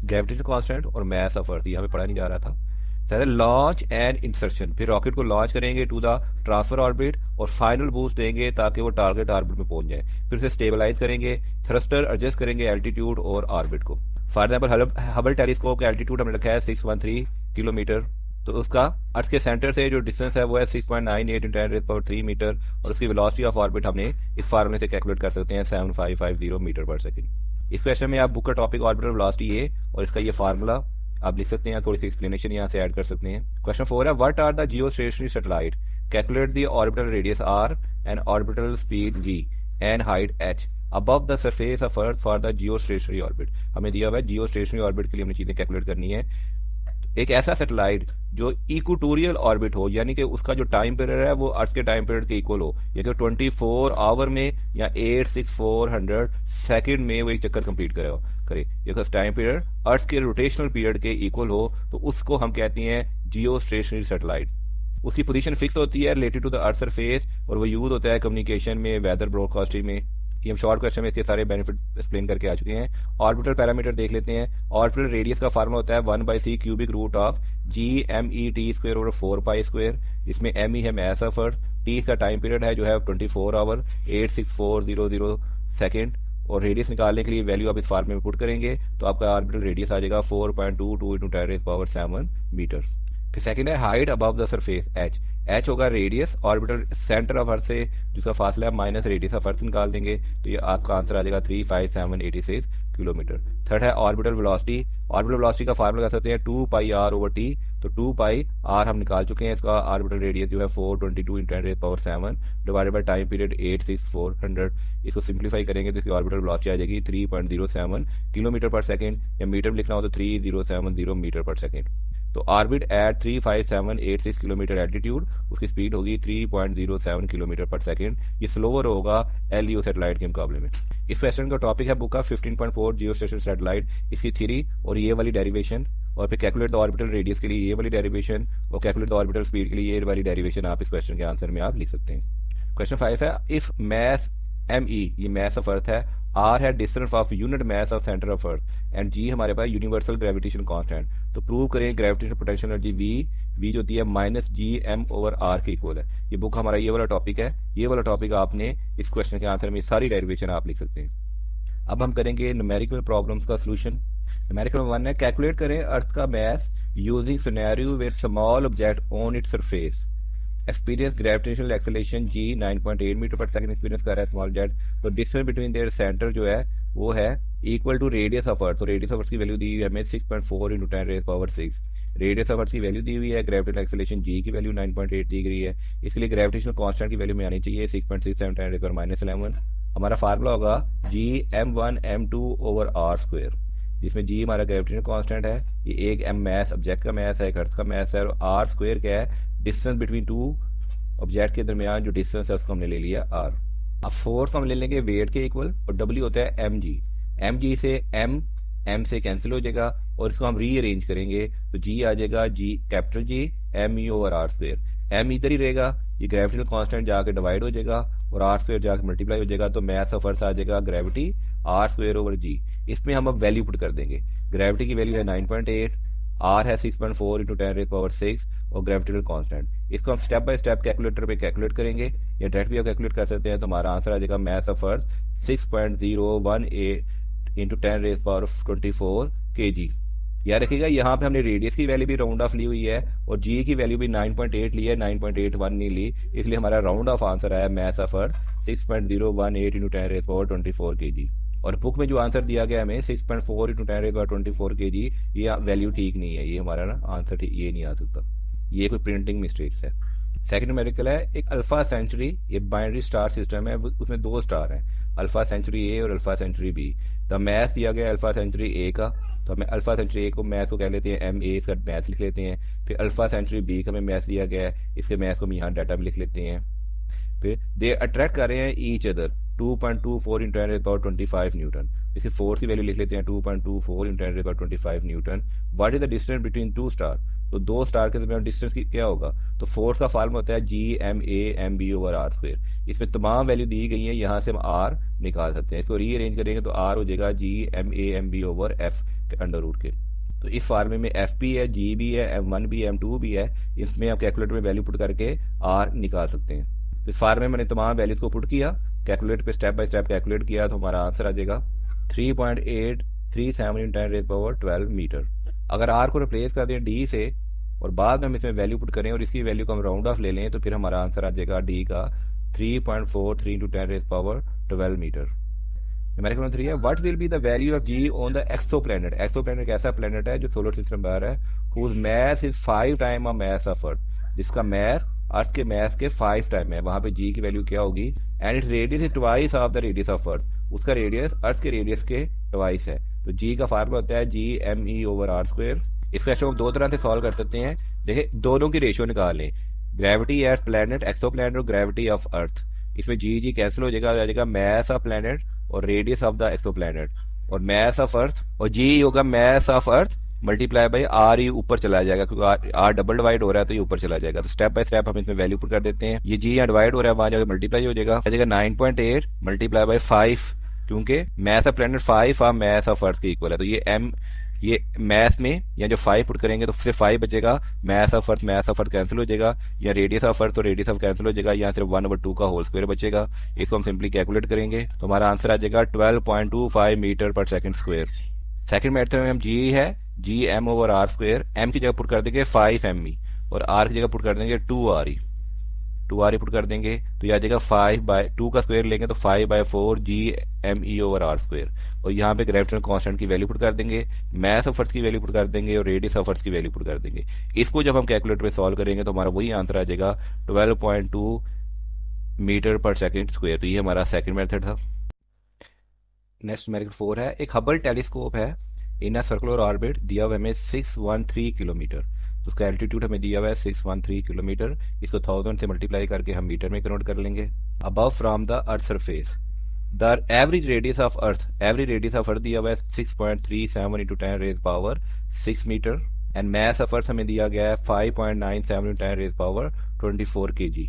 gravitational constant और मास ऑफ अर्थ, यहाँ पे पढ़ा नहीं जा रहा था। लॉन्च एंड इंसर्शन, फिर रॉकेट को लॉन्च करेंगे टू द ट्रांसफर ऑर्बिट और फाइनल बूस्ट देंगे ताकि वो टारगेट ऑर्बिट में पहुंच जाए। फिर उसे स्टेबलाइज करेंगे, थ्रस्टर एडजस्ट करेंगे एल्टीट्यूड और ऑर्बिट को। फॉर एग्जाम्पल हबल टेलीस्कोप का एल्टीट्यूड हमने रखा है 613 किलोमीटर, तो उसका अर्थ के सेंटर से जो डिस्टेंस है वो है 6.98 × 10⁻³ मीटर, और उसकी वेलोसिटी ऑफ ऑर्बिट हमने इस फार्मूले से कैलकुलेट कर सकते हैं 7550 मीटर पर सेकंड। इस क्वेश्चन में आप बुक का टॉपिक ऑर्बिटल वेलोसिटी है और इसका ये फार्मूला आप लिख सकते हैं, थोड़ी सी एक्सप्लेनेशन यहाँ से ऐड कर सकते हैं। क्वेश्चन 4 है what are the geostationary satellite, calculate the orbital radius r and orbital speed g and height h above the surface of earth for the geostationary orbit. हमें दिया हुआ है जियो स्टेशनरी ऑर्बिट के लिए हमने चीजें calculate करनी है। एक ऐसा सैटेलाइट जो इक्वेटोरियल ऑर्बिट हो, यानी कि उसका जो टाइम पीरियड है वो अर्थ के टाइम पीरियड के इक्वल हो, या कि 24 आवर में या 86400 सेकंड में वो एक चक्कर कंप्लीट करे। ये टाइम पीरियड अर्थ के रोटेशनल पीरियड के इक्वल हो तो उसको हम कहते हैं जियो स्टेशनरी सैटेलाइट। उसकी पोजीशन फिक्स होती है related to the earth surface और वो यूज होता है कम्युनिकेशन में, वेदर ब्रॉडकास्टिंग में। ये हम शॉर्ट क्वेश्चन में इसके सारे बेनिफिट एक्सप्लेन करके आ चुके हैं। ऑर्बिटल पैरामीटर देख लेते हैं। ऑर्बिटल रेडियस का फार्मूला होता है 1/3 cubic root of G(m)(e)t² over 4π²। इसमें m है मास ऑफ अर्थ, t इसका टाइम पीरियड है जो है 24 आवर 86400 सेकेंड, और रेडियस निकालने के लिए वैल्यू आप इस फार्मूले में पुट करेंगे तो आपका ऑर्बिटल रेडियस आ जाएगा 4.22 × 10⁻⁷ मीटर। फिर सेकंड है height above the surface h होगा radius orbital centre of earth से जिसका फासला है माइनस रेडियस ऑफ अर्थ निकाल देंगे तो ये आपका आंसर आ जाएगा 35786 किलोमीटर। थर्ड है ऑर्बिटल वेलोसिटी। ऑर्बिटल वेलोसिटी का फार्मूला कर सकते हैं 2πr/t, तो 2πr हम निकाल चुके हैं। इसका ऑर्बिटल रेडियस जो है 422 × 10⁻⁷ डिवाइडेड बाय टाइम पीरियड 86400। इसको सिंप्लीफाई करेंगे तो इसकी ऑर्बिटल वेलोसिटी आ जाएगी 3.07 किलोमीटर पर सेकंड, या मीटर में लिखना हो तो 3070 मीटर पर सेकंड। तो ऑर्बिट एट 35786 किलोमीटर एल्टीट्यूड, उसकी स्पीड होगी 3.07 किलोमीटर पर सेकंड। ये स्लोअर होगा LEO सैटेलाइट के मुकाबले में। इस क्वेश्चन का टॉपिक है बुक का 15.4 जियो स्टेशनरी सैटेलाइट, इसकी थ्योरी और ये वाली डेरिवेशन, और फिर कैलकुलेट द ऑर्बिटल रेडियस के लिए ये वाली डेरिवेशन, और कैलकुलेट द ऑर्बिटल स्पीड के लिए ये वाली डेरिवेशन आप इस क्वेश्चन के आंसर में आप लिख सकते हैं। क्वेश्चन 5 है इफ मास me, ये मास ऑफ अर्थ है, r है distance of unit mass of centre of earth, and g हमारे पास यूनिवर्सल ग्रेविटेशन कांस्टेंट। तो प्रूव करें ग्रेविटेशन पोटेंशियल एनर्जी v जो होती है -Gm/r के इक्वल है। ये बुक हमारा ये वाला टॉपिक है। ये वाला टॉपिक आपने इस क्वेश्चन के आंसर में सारी डेरिवेशन आप लिख सकते हैं। अब हम करेंगे न्यूमेरिकल प्रॉब्लम्स का सोल्यूशन। न्यूमेरिकल 1 है कैलकुलेट करें अर्थ का mass using scenario with small object on its surface, experience gravitational acceleration g 9.8 metre पर सेकंड एक्सपीरियंस कर रहा है स्मॉल जेट। तो डिस्टेंस बिटवीन देयर सेंटर जो है वो है equal to radius of earth. तो रेडियस ऑफ अर्थ की वैल्यू दी हुई है हमें 6.4 × 10⁻⁶। रेडियस ऑफ अर्थ की वैल्यू दी हुई है, ग्रेविटेशनल एक्सेलरेशन g की वैल्यू 9.8 दी गई है। इसके लिए ग्रेविटेशनल कांस्टेंट की वैल्यू में आनी चाहिए 6.67 × 10⁻11। हमारा फार्मूला होगा Gm1m2 ओवर r², जिसमें g हमारा ग्रेविटेशनल कांस्टेंट है, ये एक m मास ऑब्जेक्ट का मास है, एक अर्थ का मास है, और r² क्या है डिस्टेंस बिटवीन टू ऑब्जेक्ट के दरमियान जो डिस्टेंस है उसको हमने ले लिया r। अब फोर्स हम ले लेंगे वेट के इक्वल, और w होता है mg से m से कैंसिल हो जाएगा, और इसको हम रीअरेंज करेंगे तो g आ जाएगा capital G me over r²। m इधर ही रहेगा, ये ग्रेविटेशनल कांस्टेंट जाके डिवाइड हो जाएगा और r² जाके मल्टीप्लाई हो जाएगा, तो मास ऑफ अर्थ आ जाएगा ग्रेविटी r² ओवर g। इसमें हम अब वैल्यू पुट कर देंगे। ग्रेविटी की वैल्यू है 9.8, r है 6.4 × 10⁻⁶ और ग्रेविटेशनल कांस्टेंट। इसको हम स्टेप बाय स्टेप कैलकुलेटर पे कैलकुलेट करेंगे, या डायरेक्ट भी आप कैलकुलेट कर सकते हैं। तो हमारा आंसर आ जाएगा mass of earth 6.018 into 10⁻24 kg। याद रखिएगा यहाँ पे हमने रेडियस की वैल्यू भी राउंड ऑफ ली हुई है और जी की वैल्यू भी 9.8 ली है, 9.81 नहीं ली, इसलिए हमारा राउंड ऑफ आंसर आया math of earth 6.018 into 10⁻24 kg। और बुक में जो आंसर दिया गया हमें 6.4 इंटू 10⁻24 kg, ये वैल्यू ठीक नहीं है, ये हमारा ना आंसर ठीक ये नहीं आ सकता, ये कोई प्रिंटिंग मिस्टेक्स है। सेकंड न्यूमेरिकल है एक अल्फा सेंचुरी, ये बाइनरी स्टार सिस्टम है, उसमें 2 स्टार हैं, अल्फा सेंचुरी ए और अल्फा सेंचुरी बी। तो मैथ दिया गया अल्फा सेंचुरी ए का, तो हमें अल्फा सेंचुरी ए को मैथ को कह लेते हैं एम ए, इसका मैथ लिख लेते हैं। फिर अल्फा सेंचुरी बी का हमें मैथ दिया गया है, इसके मैथ को हम यहाँ डाटा में लिख लेते हैं। फिर दे अट्रैक्ट कर रहे हैं ईच अदर 2.24 इंटू 10⁻25 न्यूटन, इसे फोर्स की वैल्यू लिख लेते हैं 2.24 into 10⁻25 Newton. What is the distance between 2 star, तो 2 स्टार के दरमियान डिस्टेंस की क्या होगा, तो फोर्स का फार्मूला होता है G M A M B over R square. इसमें तमाम वैल्यू दी गई है, यहाँ से हम आर निकाल सकते हैं, इसको रीअरेंज करेंगे तो आर हो जाएगा G M A M B over F के अंडर रूट के। तो इस फार्मूले में एफ भी है, जी भी है, M1 भी है, M2 भी है, इसमें आप कैलकुलेटर में वैल्यू पुट करके आर निकाल सकते हैं। तो इस फार्मूले में मैंने तमाम वैल्यूज को पुट किया, कैलकुलेटर पे स्टेप बाय स्टेप कैलकुलेट किया, तो हमारा आंसर आ जाएगा 3.837 × 10⁻12 मीटर। अगर आर को रिप्लेस कर दें डी से और बाद में हम इसमें वैल्यू पुट करें और इसकी वैल्यू को हम राउंड ऑफ ले लें, तो फिर हमारा आंसर आ जाएगा डी का 3.43 × 10⁻12 मीटर। न्यूमेरिकल नंबर 3 है what will be the value of g on the exoplanet. Exoplanet एक ऐसा प्लैनेट है जो सोलर सिस्टम में आ रहा है, whose mass is 5 time of mass of earth, जिसका मास अर्थ के मास के 5 टाइम है, वहां पे जी की वैल्यू क्या होगी, and it radius is twice of the radius of अर्थ, उसका रेडियस अर्थ के रेडियस के ट्वाइस है। तो जी का फार्मूला होता है G M E over R square. इस क्वेश्चन को 2 तरह से सॉल्व कर सकते हैं, देखिए दोनों की रेशियो निकाल लें, ग्रेविटी एट प्लैनेट एक्सोप्लैनेट और ग्रेविटी ऑफ अर्थ। इसमें जी कैंसिल हो जाएगा, आ जाएगा मास ऑफ प्लैनेट और रेडियस ऑफ द एक्सोप्लैनेट, और मास ऑफ अर्थ और जी होगा mass of earth multiply by R, ही ऊपर चला जाएगा क्योंकि आर डबल डिवाइड हो रहा है तो ये ऊपर चला जाएगा। तो स्टेप बाय स्टेप हम इसमें वैल्यू पुट कर देते हैं, ये जी यहाँ डिवाइड हो रहा है, वहां जाकर मल्टीप्लाई हो जाएगा, 9.8 मल्टीप्लाई बाई 5, क्योंकि मास ऑफ प्लैनेट 5 और मास ऑफ अर्थ के इक्वल है, तो ये मैथ में या जो 5 पुट करेंगे तो सिर्फ 5 बचेगा, मास ऑफ अर्थ कैंसिल हो जाएगा, या रेडियस ऑफ अर्थ तो रेडियस ऑफ कैंसिल हो जाएगा, यहाँ सिर्फ 1/2 का होल स्क्वायर बचेगा। इसको हम सिंपली कैलकुलेट करेंगे तो हमारा आंसर आ जाएगा 12.25 मीटर पर सेकंड स्क्वायर। सेकंड मेथड में हम जी है G M over R square, M की जगह पुट कर देंगे 5 एम ई और आर की जगह पुट कर देंगे 2 आर ई पुट कर देंगे, तो यह आ जाएगा 5/2 का स्क्वायर लेंगे तो 5/4 G M E over R square, और यहाँ पे ग्रेविटेशनल कांस्टेंट की वैल्यू पुट कर देंगे, मास ऑफ अर्थ की वैल्यू पुट कर देंगे और रेडियस ऑफ अर्थ की वैल्यू पुट कर देंगे। इसको जब हम कैलकुलेटर पे सॉल्व करेंगे तो हमारा वही आंसर आ जाएगा 12.2 मीटर पर सेकंड स्क्वायर। तो ये हमारा सेकंड मेथड था। नेक्स्ट न्यूमेरिकल 4 है एक हबल टेलीस्कोप है इन अ सर्कुलर ऑर्बिट, दिया हुआ हमें 613 किलोमीटर, उसका एल्टीट्यूड हमें दिया हुआ है 613 किलोमीटर, इसको 1000 से मल्टीप्लाई करके हम मीटर में कन्वर्ट कर लेंगे। Above from the earth surface the average radius of earth, average radius of earth दिया हुआ है 6.37 into 10⁻6 metre, and mass of earth हमें दिया गया है 5.97 इंटू 10⁻24 kg।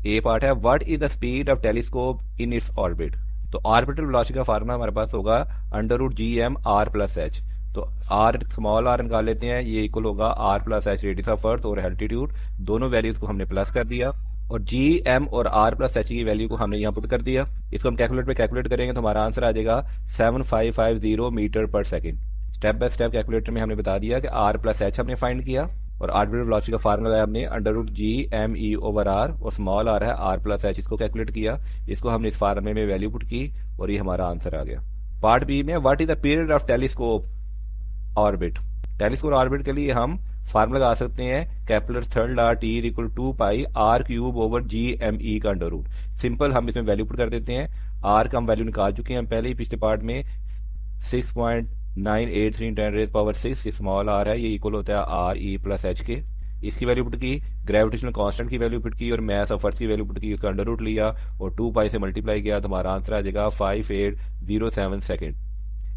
ए पार्ट है what is the speed of telescope in its orbit, तो orbital velocity का फार्मूला हमारे पास होगा √GM r+h, तो आर स्मॉल आर निकाल लेते हैं, ये इक्वल होगा r+h रेडियस ऑफ अर्थ और एल्टीट्यूड, दोनों वैल्यूज को हमने प्लस कर दिया और जी एम और r+h की वैल्यू को हमने यहाँ पुट कर दिया। इसको हम कैलकुलेट पे कैलकुलेट करेंगे तो हमारा आंसर आ जाएगा 7550 मीटर पर second. Step by step calculator में हमने बता दिया कि r+h हमने फाइंड किया और ऑर्बिटल वेलोसिटी का फार्मूला है हमने √GME ओवर r और स्मॉल r है r+h, इसको कैलकुलेट किया, इसको हमने इस फार्मूले में वैल्यू पुट की और ये हमारा आंसर आ गया। पार्ट बी में what is the period of telescope orbit, telescope orbit के लिए हम फार्मूला लगा सकते हैं Kepler third law T = 2πr³ over GME का अंडर रूट। सिंपल हम इसमें वैल्यू पुट कर देते हैं, r का हम वैल्यू निकाल चुके हैं हम पहले ही पिछले पार्ट में 6.983 × 10⁻6, स्मॉल r है, ये इक्वल होता है RE+h के, इसकी वैल्यू पुट की, ग्रेविटेशनल कांस्टेंट की वैल्यू पुट की और मास ऑफ अर्थ की वैल्यू पुट की, उसका अंडर रूट लिया और 2π से मल्टीप्लाई किया तो हमारा आंसर आ जाएगा 5807 सेकंड।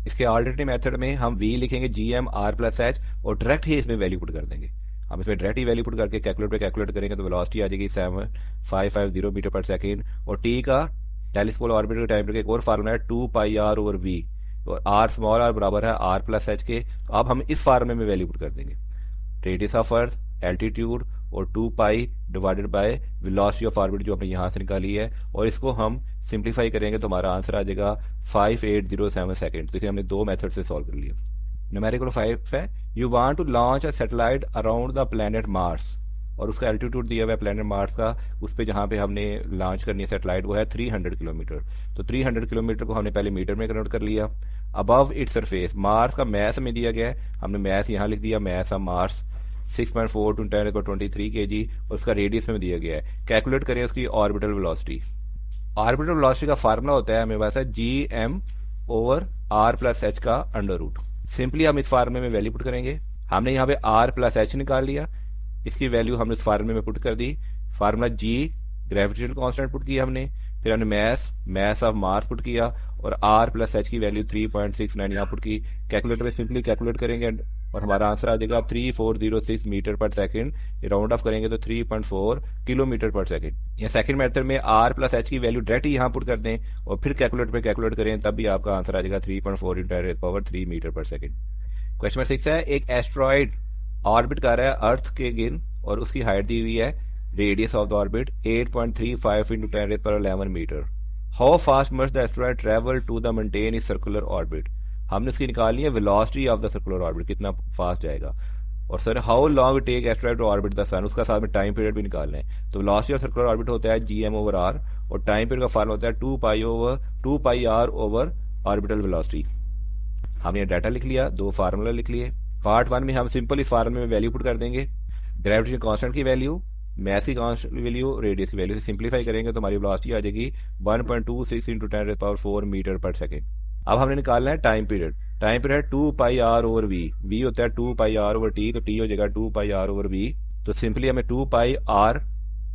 इसके ऑल्टरनेटिव मेथड में हम v लिखेंगे GMr+h और डायरेक्ट ही इसमें वैल्यू पुट कर देंगे। हम इसमें डायरेक्ट ही वैल्यू पुट करके कैलकुलेट पे कैलकुलेट करेंगे तो वेलोसिटी आ जाएगी 7550 मीटर पर सेकंड, और t का टेलीस्कोप ऑर्बिट के टाइम का एक और फार्मूला है 2πr/v और r स्मॉल r बराबर है r+h के। तो अब हम इस फार्मूले में वैल्यू पुट कर देंगे, रेडियस ऑफ अर्थ, एल्टीट्यूड और 2 पाई divided by velocity of orbit जो हमने यहाँ से निकाली है, और इसको हम सिंप्लीफाई करेंगे तो हमारा आंसर आ जाएगा 5807 सेकेंड। तो इसे हमने दो मेथड से सॉल्व कर लिया। न्यूमेरिकल 5 है, you want to launch a satellite around the planet Mars, और उसका एल्टीट्यूड दिया हुआ है प्लैनेट मार्स का, उस पर जहाँ पे हमने लॉन्च करनी है सैटेलाइट वो है 300 किलोमीटर। तो 300 किलोमीटर को हमने पहले मीटर में कन्वर्ट कर लिया। अबव इट सरफेस मार्स का मैस हमें दिया गया है, हमने मैस यहाँ लिख दिया, मैस ऑफ मार्स 6.4 × 10⁻23 kg, और उसका रेडियस में दिया गया है। कैलकुलेट करें उसकी ऑर्बिटल वेलोसिटी। ऑर्बिटल वेलोसिटी का फार्मूला होता है हमें पास है Gm/r+h का अंडर रूट। सिंपली हम इस फार्मूले में वैल्यू पुट करेंगे। हमने यहाँ पे r+h निकाल लिया, इसकी वैल्यू हमने इस फार्मूले में पुट कर दी। Formula G gravitational constant put किया हमने, फिर हमने मैस ऑफ मार्स पुट किया, और r+h की वैल्यू 3.69 यहाँ पुट की। कैलकुलेटर में सिंपली कैलकुलेट करेंगे और हमारा आंसर आ जाएगा 3406 मीटर पर सेकंड। राउंड ऑफ करेंगे तो 3.4 किलोमीटर पर सेकंड। या सेकंड मेथड में r+h की वैल्यू डायरेक्ट ही यहाँ पुट कर दें और फिर कैलकुलेटर पे कैलकुलेट करें, तब भी आपका आंसर आ जाएगा 3.4 × 10⁻³ मीटर पर सेकंड। क्वेश्चन नंबर 6 है, एक एस्ट्रॉइड ऑर्बिट कर रहा है अर्थ के गिर्द और उसकी हाइट दी हुई है, radius of the orbit 8.35 × 10⁻11 metre. How fast must the asteroid travel to the maintain is circular orbit. हमने इसकी निकालनी है velocity of the circular orbit, कितना फास्ट जाएगा। और sir how long take asteroid to orbit the sun, उसका साथ में टाइम पीरियड भी निकालना है। तो वेलोसिटी ऑफ सर्कुलर ऑर्बिट होता है Gm/r, और टाइम पीरियड का फार्मूला होता है 2πr ओवर ऑर्बिटल वेलोसिटी। हमने डाटा लिख लिया, दो फार्मूला लिख लिए। पार्ट 1 में हम सिंपल इस फार्मूले में वैल्यू पुट कर देंगे, ग्रेविटेशन कांस्टेंट की वैल्यू, मैस की कांस्टेंट वैल्यू, रेडियस की वैल्यू से सिंप्लीफाई करेंगे तो हमारी वेलोसिटी आ जाएगी 1.26 × 10⁻4 मीटर पर सेकंड। अब हमने निकालना है time period. Time period 2πr/v, v होता है 2πr/t, तो t हो जाएगा 2πr/v। तो सिंपली हमें 2πr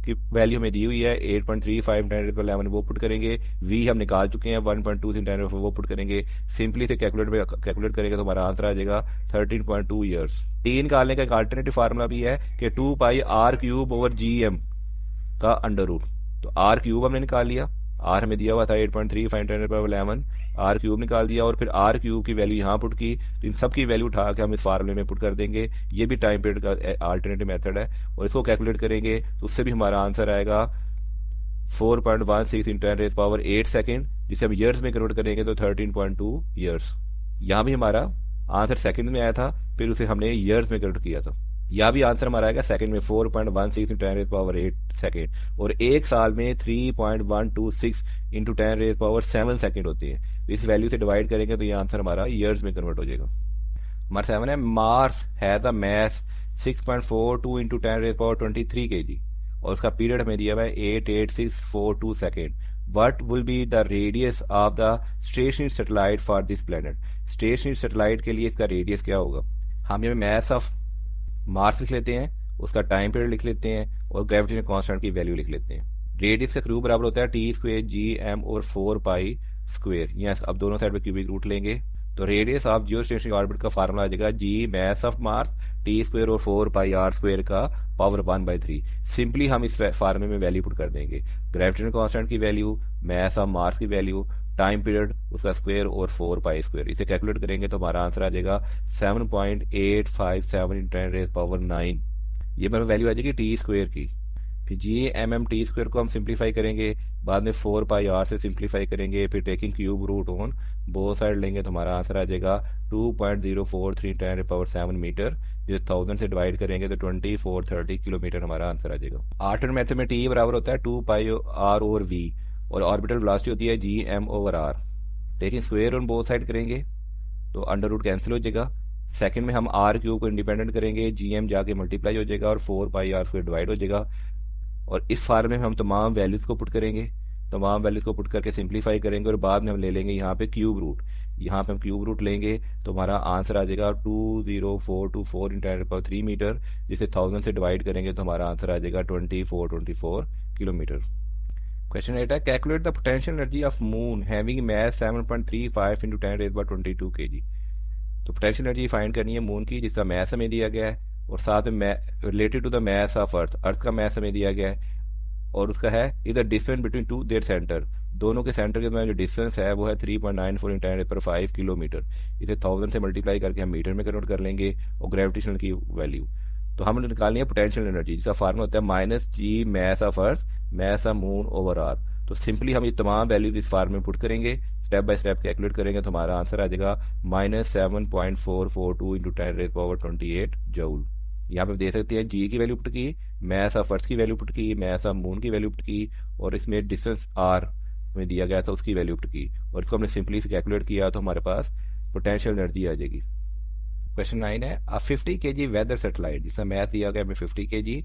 की वैल्यू हमें दी हुई है 8.35 × 10⁻11, वो पुट करेंगे। v हम निकाल चुके हैं 1.2 × 10⁻4, वो पुट करेंगे। सिंपली से कैलकुलेट करेंगे तो हमारा आंसर आ जाएगा 13.2 ईयर्स। t निकालने का एक अल्टरनेटिव फार्मूला भी है कि 2πr³ का अंडर रूट। तो r³ हमने निकाल लिया, r हमें दिया हुआ था 8.35 × 10⁻11, r³ निकाल दिया और फिर r³ की वैल्यू यहाँ पुट की। इन सब की वैल्यू उठा के हम इस फार्मूले में पुट कर देंगे। ये भी टाइम पीरियड का अल्टरनेटिव मेथड है, और इसको कैलकुलेट करेंगे तो उससे भी हमारा आंसर आएगा 4.16 × 10⁸ सेकेंड, जिसे हम ईयर्स में कन्वर्ट करेंगे तो 13.2 ईयर्स। यहाँ भी हमारा आंसर सेकंड में आया था, फिर उसे हमने ईयर्स में कन्वर्ट किया था। यह भी आंसर हमारा आएगा सेकंड में 4.16 × 10⁸ सेकेंड, और एक साल में 3.126 × 10⁻7 सेकेंड होती है। इस वैल्यू से डिवाइड करेंगे तो ये आंसर हमारा ईयर्स में कन्वर्ट हो जाएगा। हमारा 7 है, Mars has a mess 6.42 × 10⁻23 kg, और उसका पीरियड हमें दिया हुआ है 88642 second. What will be the radius of the stationary satellite for this planet? Stationery satellite के लिए इसका रेडियस क्या होगा। हम यहाँ मैस ऑफ मार्स लिख लेते हैं, उसका टाइम पीरियड लिख लेते हैं, और ग्रेविटेशनल कांस्टेंट की वैल्यू लिख लेते हैं। रेडियस का क्यूब बराबर होता है t² Gm और 4π²। यहाँ अब दोनों साइड पे क्यूबिक रूट लेंगे तो radius of Jio stationery orbit का फार्मूला आ जाएगा G mass of Mars t² और 4πr² का पावर 1/3। सिंपली हम इस फार्मूले में वैल्यू पुट कर देंगे, ग्रेविटेशनल कांस्टेंट की वैल्यू, मैस ऑफ मार्स की वैल्यू, टाइम पीरियड उसका स्क्वायर और 4π²। इसे कैलकुलेट करेंगे तो हमारा आंसर आ जाएगा 7.857 × 10⁻9। ये मेरी वैल्यू आ जाएगी t² की। फिर Gmm(t² को हम सिंप्लीफाई करेंगे, बाद में 4πr से सिंप्लीफाई करेंगे, फिर taking cube root on both side लेंगे तो हमारा आंसर आ जाएगा 2.043 × 10⁻7 मीटर, जिसे 1000 से डिवाइड करेंगे तो 2430 किलोमीटर हमारा आंसर आ जाएगा। अल्टरनेट मेथड में t बराबर होता है 2πr/v, और ऑर्बिटल वेलोसिटी होती है Gm/r। Taking square on both side करेंगे तो अंडर रूट कैंसिल हो जाएगा। सेकंड में हम r³ को इंडिपेंडेंट करेंगे, Gm जाके मल्टीप्लाई हो जाएगा और 4πr² डिवाइड हो जाएगा। और इस फार्मूले में हम तमाम वैल्यूज को पुट करेंगे, तमाम वैल्यूज को पुट करके सिंप्लीफाई करेंगे, और बाद में हम ले लेंगे यहाँ पे क्यूब रूट। यहाँ पे हम क्यूब रूट लेंगे तो हमारा आंसर आ जाएगा 20424 × 10⁻³ मीटर, जिसे 1000 से डिवाइड करेंगे तो हमारा आंसर आ जाएगा 2424 किलोमीटर। क्वेश्चन 8 है, calculate the potential energy of moon having mass 7.35 × 10⁻22 kg। तो पोटेंशियल एनर्जी फाइंड करनी है मून की, जिसका मैस हमें दिया गया है, और साथ में related to the mass of earth, earth का मैस हमें दिया गया है, और उसका है is the distance between two their centre, दोनों के सेंटर के दरमियान जो डिस्टेंस है वो है 3.94 × 10⁻5 किलोमीटर। इसे 1000 से मल्टीप्लाई करके हम मीटर में कन्वर्ट कर लेंगे, और ग्रेविटेशनल की वैल्यू तो हमने निकालनी है पोटेंशियल एनर्जी, जिसका फार्मूला होता है minus G mass of earth mass of moon over R. तो सिंपली हम ये तमाम वैल्यूज इस फार्मूले में पुट करेंगे, स्टेप बाय स्टेप कैलकुलेट करेंगे, तो हमारा आंसर आ जाएगा -7.442 इंटू 10⁻28 जूल। यहाँ पे देख सकते हैं जी की वैल्यू पुट की, मैस ऑफ अर्थ की वैल्यू पुट की, मैस ऑफ मून की वैल्यू पुट की, और इसमें डिस्टेंस आर में दिया गया था उसकी वैल्यू पुट की, और इसको हमने सिंपली से कैलकुलेट किया तो हमारे पास पोटेंशियल एनर्जी आ जाएगी। क्वेश्चन 9 है, अ 50 kg वेदर सैटेलाइट, जिसका मैथ दिया गया हमें 50 kg,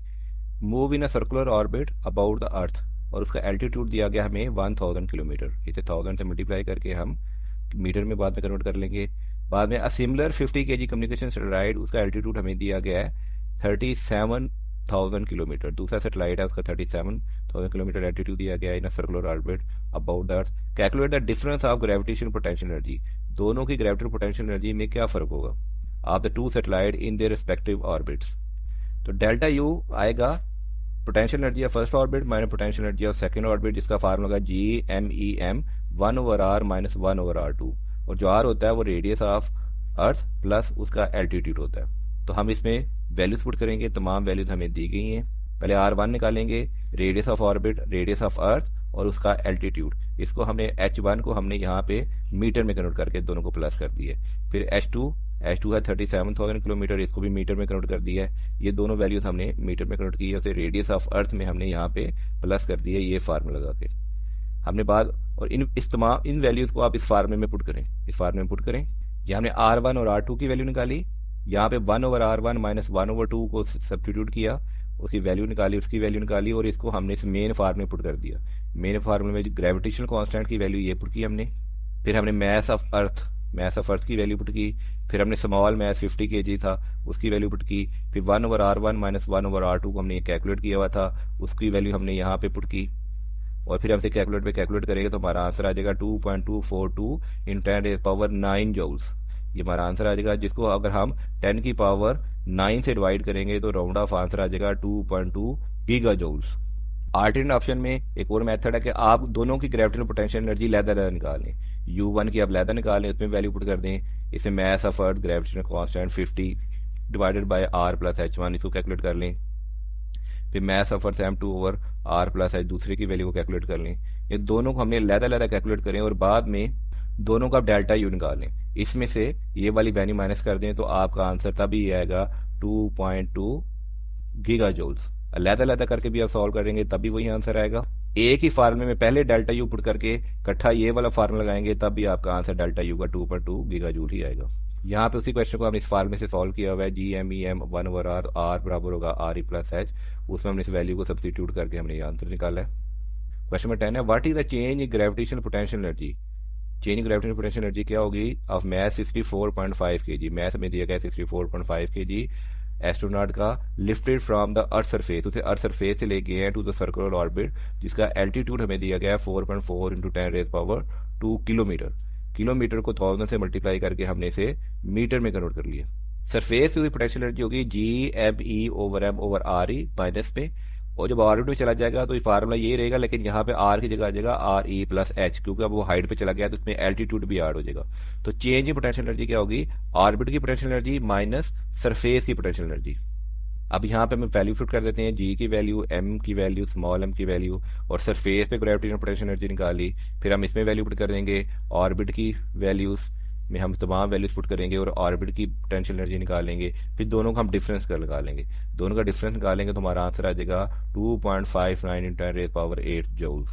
move in a circular orbit about the अर्थ, और उसका एल्टीट्यूड दिया गया हमें 1000 किलोमीटर। इसे 1000 से मल्टीप्लाई करके हम मीटर में बाद में कन्वर्ट कर लेंगे। बाद में a similar 50 kg communication satellite, उसका एल्टीट्यूड हमें दिया गया है 37,000 किलोमीटर। दूसरा सैटेलाइट है, उसका 37,000 किलोमीटर एल्टीट्यूड दिया गया है in a circular orbit about the earth. Calculate the difference of gravitation potential energy, दोनों की ग्रेविटेशनल पोटेंशियल एनर्जी में क्या फर्क होगा of the two satellite in their respective orbits. तो डेल्टा यू आएगा potential energy of first orbit minus potential energy of second orbit, जिसका formula होगा GMEM 1/r माइनस 1/r2, और जो आर होता है वो रेडियस ऑफ अर्थ प्लस उसका एल्टीट्यूड होता है। तो हम इसमें वैल्यूज पुट करेंगे, तमाम वैल्यूज हमें दी गई हैं। पहले R1 निकालेंगे, radius of orbit, radius of earth और उसका एल्टीट्यूड। इसको हमने H1 को हमने यहाँ पे मीटर में कन्वर्ट करके दोनों को प्लस कर दिए। फिर H2 है 37,000 किलोमीटर, इसको भी मीटर में कन्वर्ट कर दिया है। ये दोनों वैल्यूज हमने मीटर में कन्वर्ट की है, उसे रेडियस ऑफ अर्थ में हमने यहाँ पे प्लस कर दिया, ये फार्मूला लगा के हमने बाद। और इन वैल्यूज को आप इस फार्मूले में पुट करें, इस फार्मूले में पुट करें। ये हमने R1 और R2 की वैल्यू निकाली, यहाँ पे 1/r1 माइनस 1/2 को सब्स्टिट्यूट किया, उसकी वैल्यू निकाली, उसकी वैल्यू निकाली, और इसको हमने इस मेन फार्मूले में पुट कर दिया। मेन फार्मूले में ग्रेविटेशनल कांस्टेंट की वैल्यू ये पुट की हमने। फिर हमने मैस ऑफ अर्थ की वैल्यू पुट की। फिर हमने स्मॉल मैस 50 kg था, उसकी वैल्यू पुट की। फिर 1/r1 माइनस 1/r2 को हमने कैलकुलेट किया हुआ था, उसकी वैल्यू हमने यहाँ पे पुट की। और फिर हमसे कैलकुलेट करेंगे तो हमारा आंसर आ जाएगा 2.242 इन 10⁻9 जूल्स। ये हमारा आंसर आ जाएगा, जिसको अगर हम 10 की पावर 9 से डिवाइड करेंगे तो राउंड ऑफ आंसर आ जाएगा 2.2 गीगा जूल्स। आल्टरनेट ऑप्शन में एक और मेथड है कि आप दोनों की ग्रेविटेशनल पोटेंशियल एनर्जी लहदा निकाल लें। U1 की आप लहदा निकाल लें, उसमें वैल्यू पुट कर दें। इसमें mess of earth gravitational constant 50 divided by R plus H1, इसको कैलकुलेट कर लें। फिर mess of earth M2 over R plus H, दूसरे की वैल्यू को कैलकुलेट कर लें। ये दोनों को हमने लहदा कैलकुलेट करें और बाद में दोनों का डेल्टा यू निकाल लें। इसमें से ये वाली वैल्यू माइनस कर दें तो आपका आंसर तभी आएगा 2.2 गीगा जूल्स। लहदा करके भी आप सॉल्व करेंगे तभी वही आंसर आएगा। एक ही फार्मूले में पहले डेल्टा यू पुट करके इकट्ठा ये वाला फार्मूला लगाएंगे तब भी आपका आंसर डेल्टा यू का 2.2 गीगा जूल ही आएगा। यहाँ पे उसी क्वेश्चन को हमने इस फार्मूले से सॉल्व किया हुआ है। GMEM 1/r, R बराबर होगा RE प्लस H, उसमें हमने इस वैल्यू को सब्स्टिट्यूट करके हमने ये आंसर निकाला है। क्वेश्चन नंबर 10 है, what is the change in gravitational potential energy. Change in gravitational potential energy क्या होगी ऑफ मैस 64.5 kg। मैस में दिया गया 64.5 kg एस्ट्रोनॉट का, lifted from the earth surface, उसे अर्थ सरफेस से ले गए हैं टू द सर्कुलर ऑर्बिट, जिसका एल्टीट्यूड हमें दिया गया है 4.4 इंटू 10⁻2 किलोमीटर। किलोमीटर को 1000 से मल्टीप्लाई करके हमने इसे मीटर में कन्वर्ट कर लिया। सरफेस की पोटेंशियल एनर्जी होगी GME over M over RE minus में, और जब ऑर्बिट में चला जाएगा तो ये फार्मूला ये रहेगा, लेकिन यहाँ पे R की जगह आ जाएगा RE प्लस H, क्योंकि अब वो हाइट पे चला गया तो उसमें एल्टीट्यूड भी ऐड हो जाएगा। तो चेंज इन पोटेंशियल एनर्जी क्या होगी, ऑर्बिट की पोटेंशियल एनर्जी माइनस सरफेस की पोटेंशियल एनर्जी। अब यहाँ पे हम वैल्यू फिट कर देते हैं, G की वैल्यू, M की वैल्यू, स्मॉल m की वैल्यू, और सरफेस पे ग्रेविटेशनल पोटेंशियल एनर्जी निकाली। फिर हम इसमें वैल्यू पुट कर देंगे, ऑर्बिट की वैल्यूज में हम तमाम वैल्यूज पुट करेंगे और ऑर्बिट की पोटेंशियल एनर्जी निकालेंगे। फिर दोनों का हम डिफरेंस कर निकालेंगे, दोनों का डिफरेंस निकालेंगे तो हमारा आंसर आ जाएगा 2.59 × 10⁻8 जूल्स।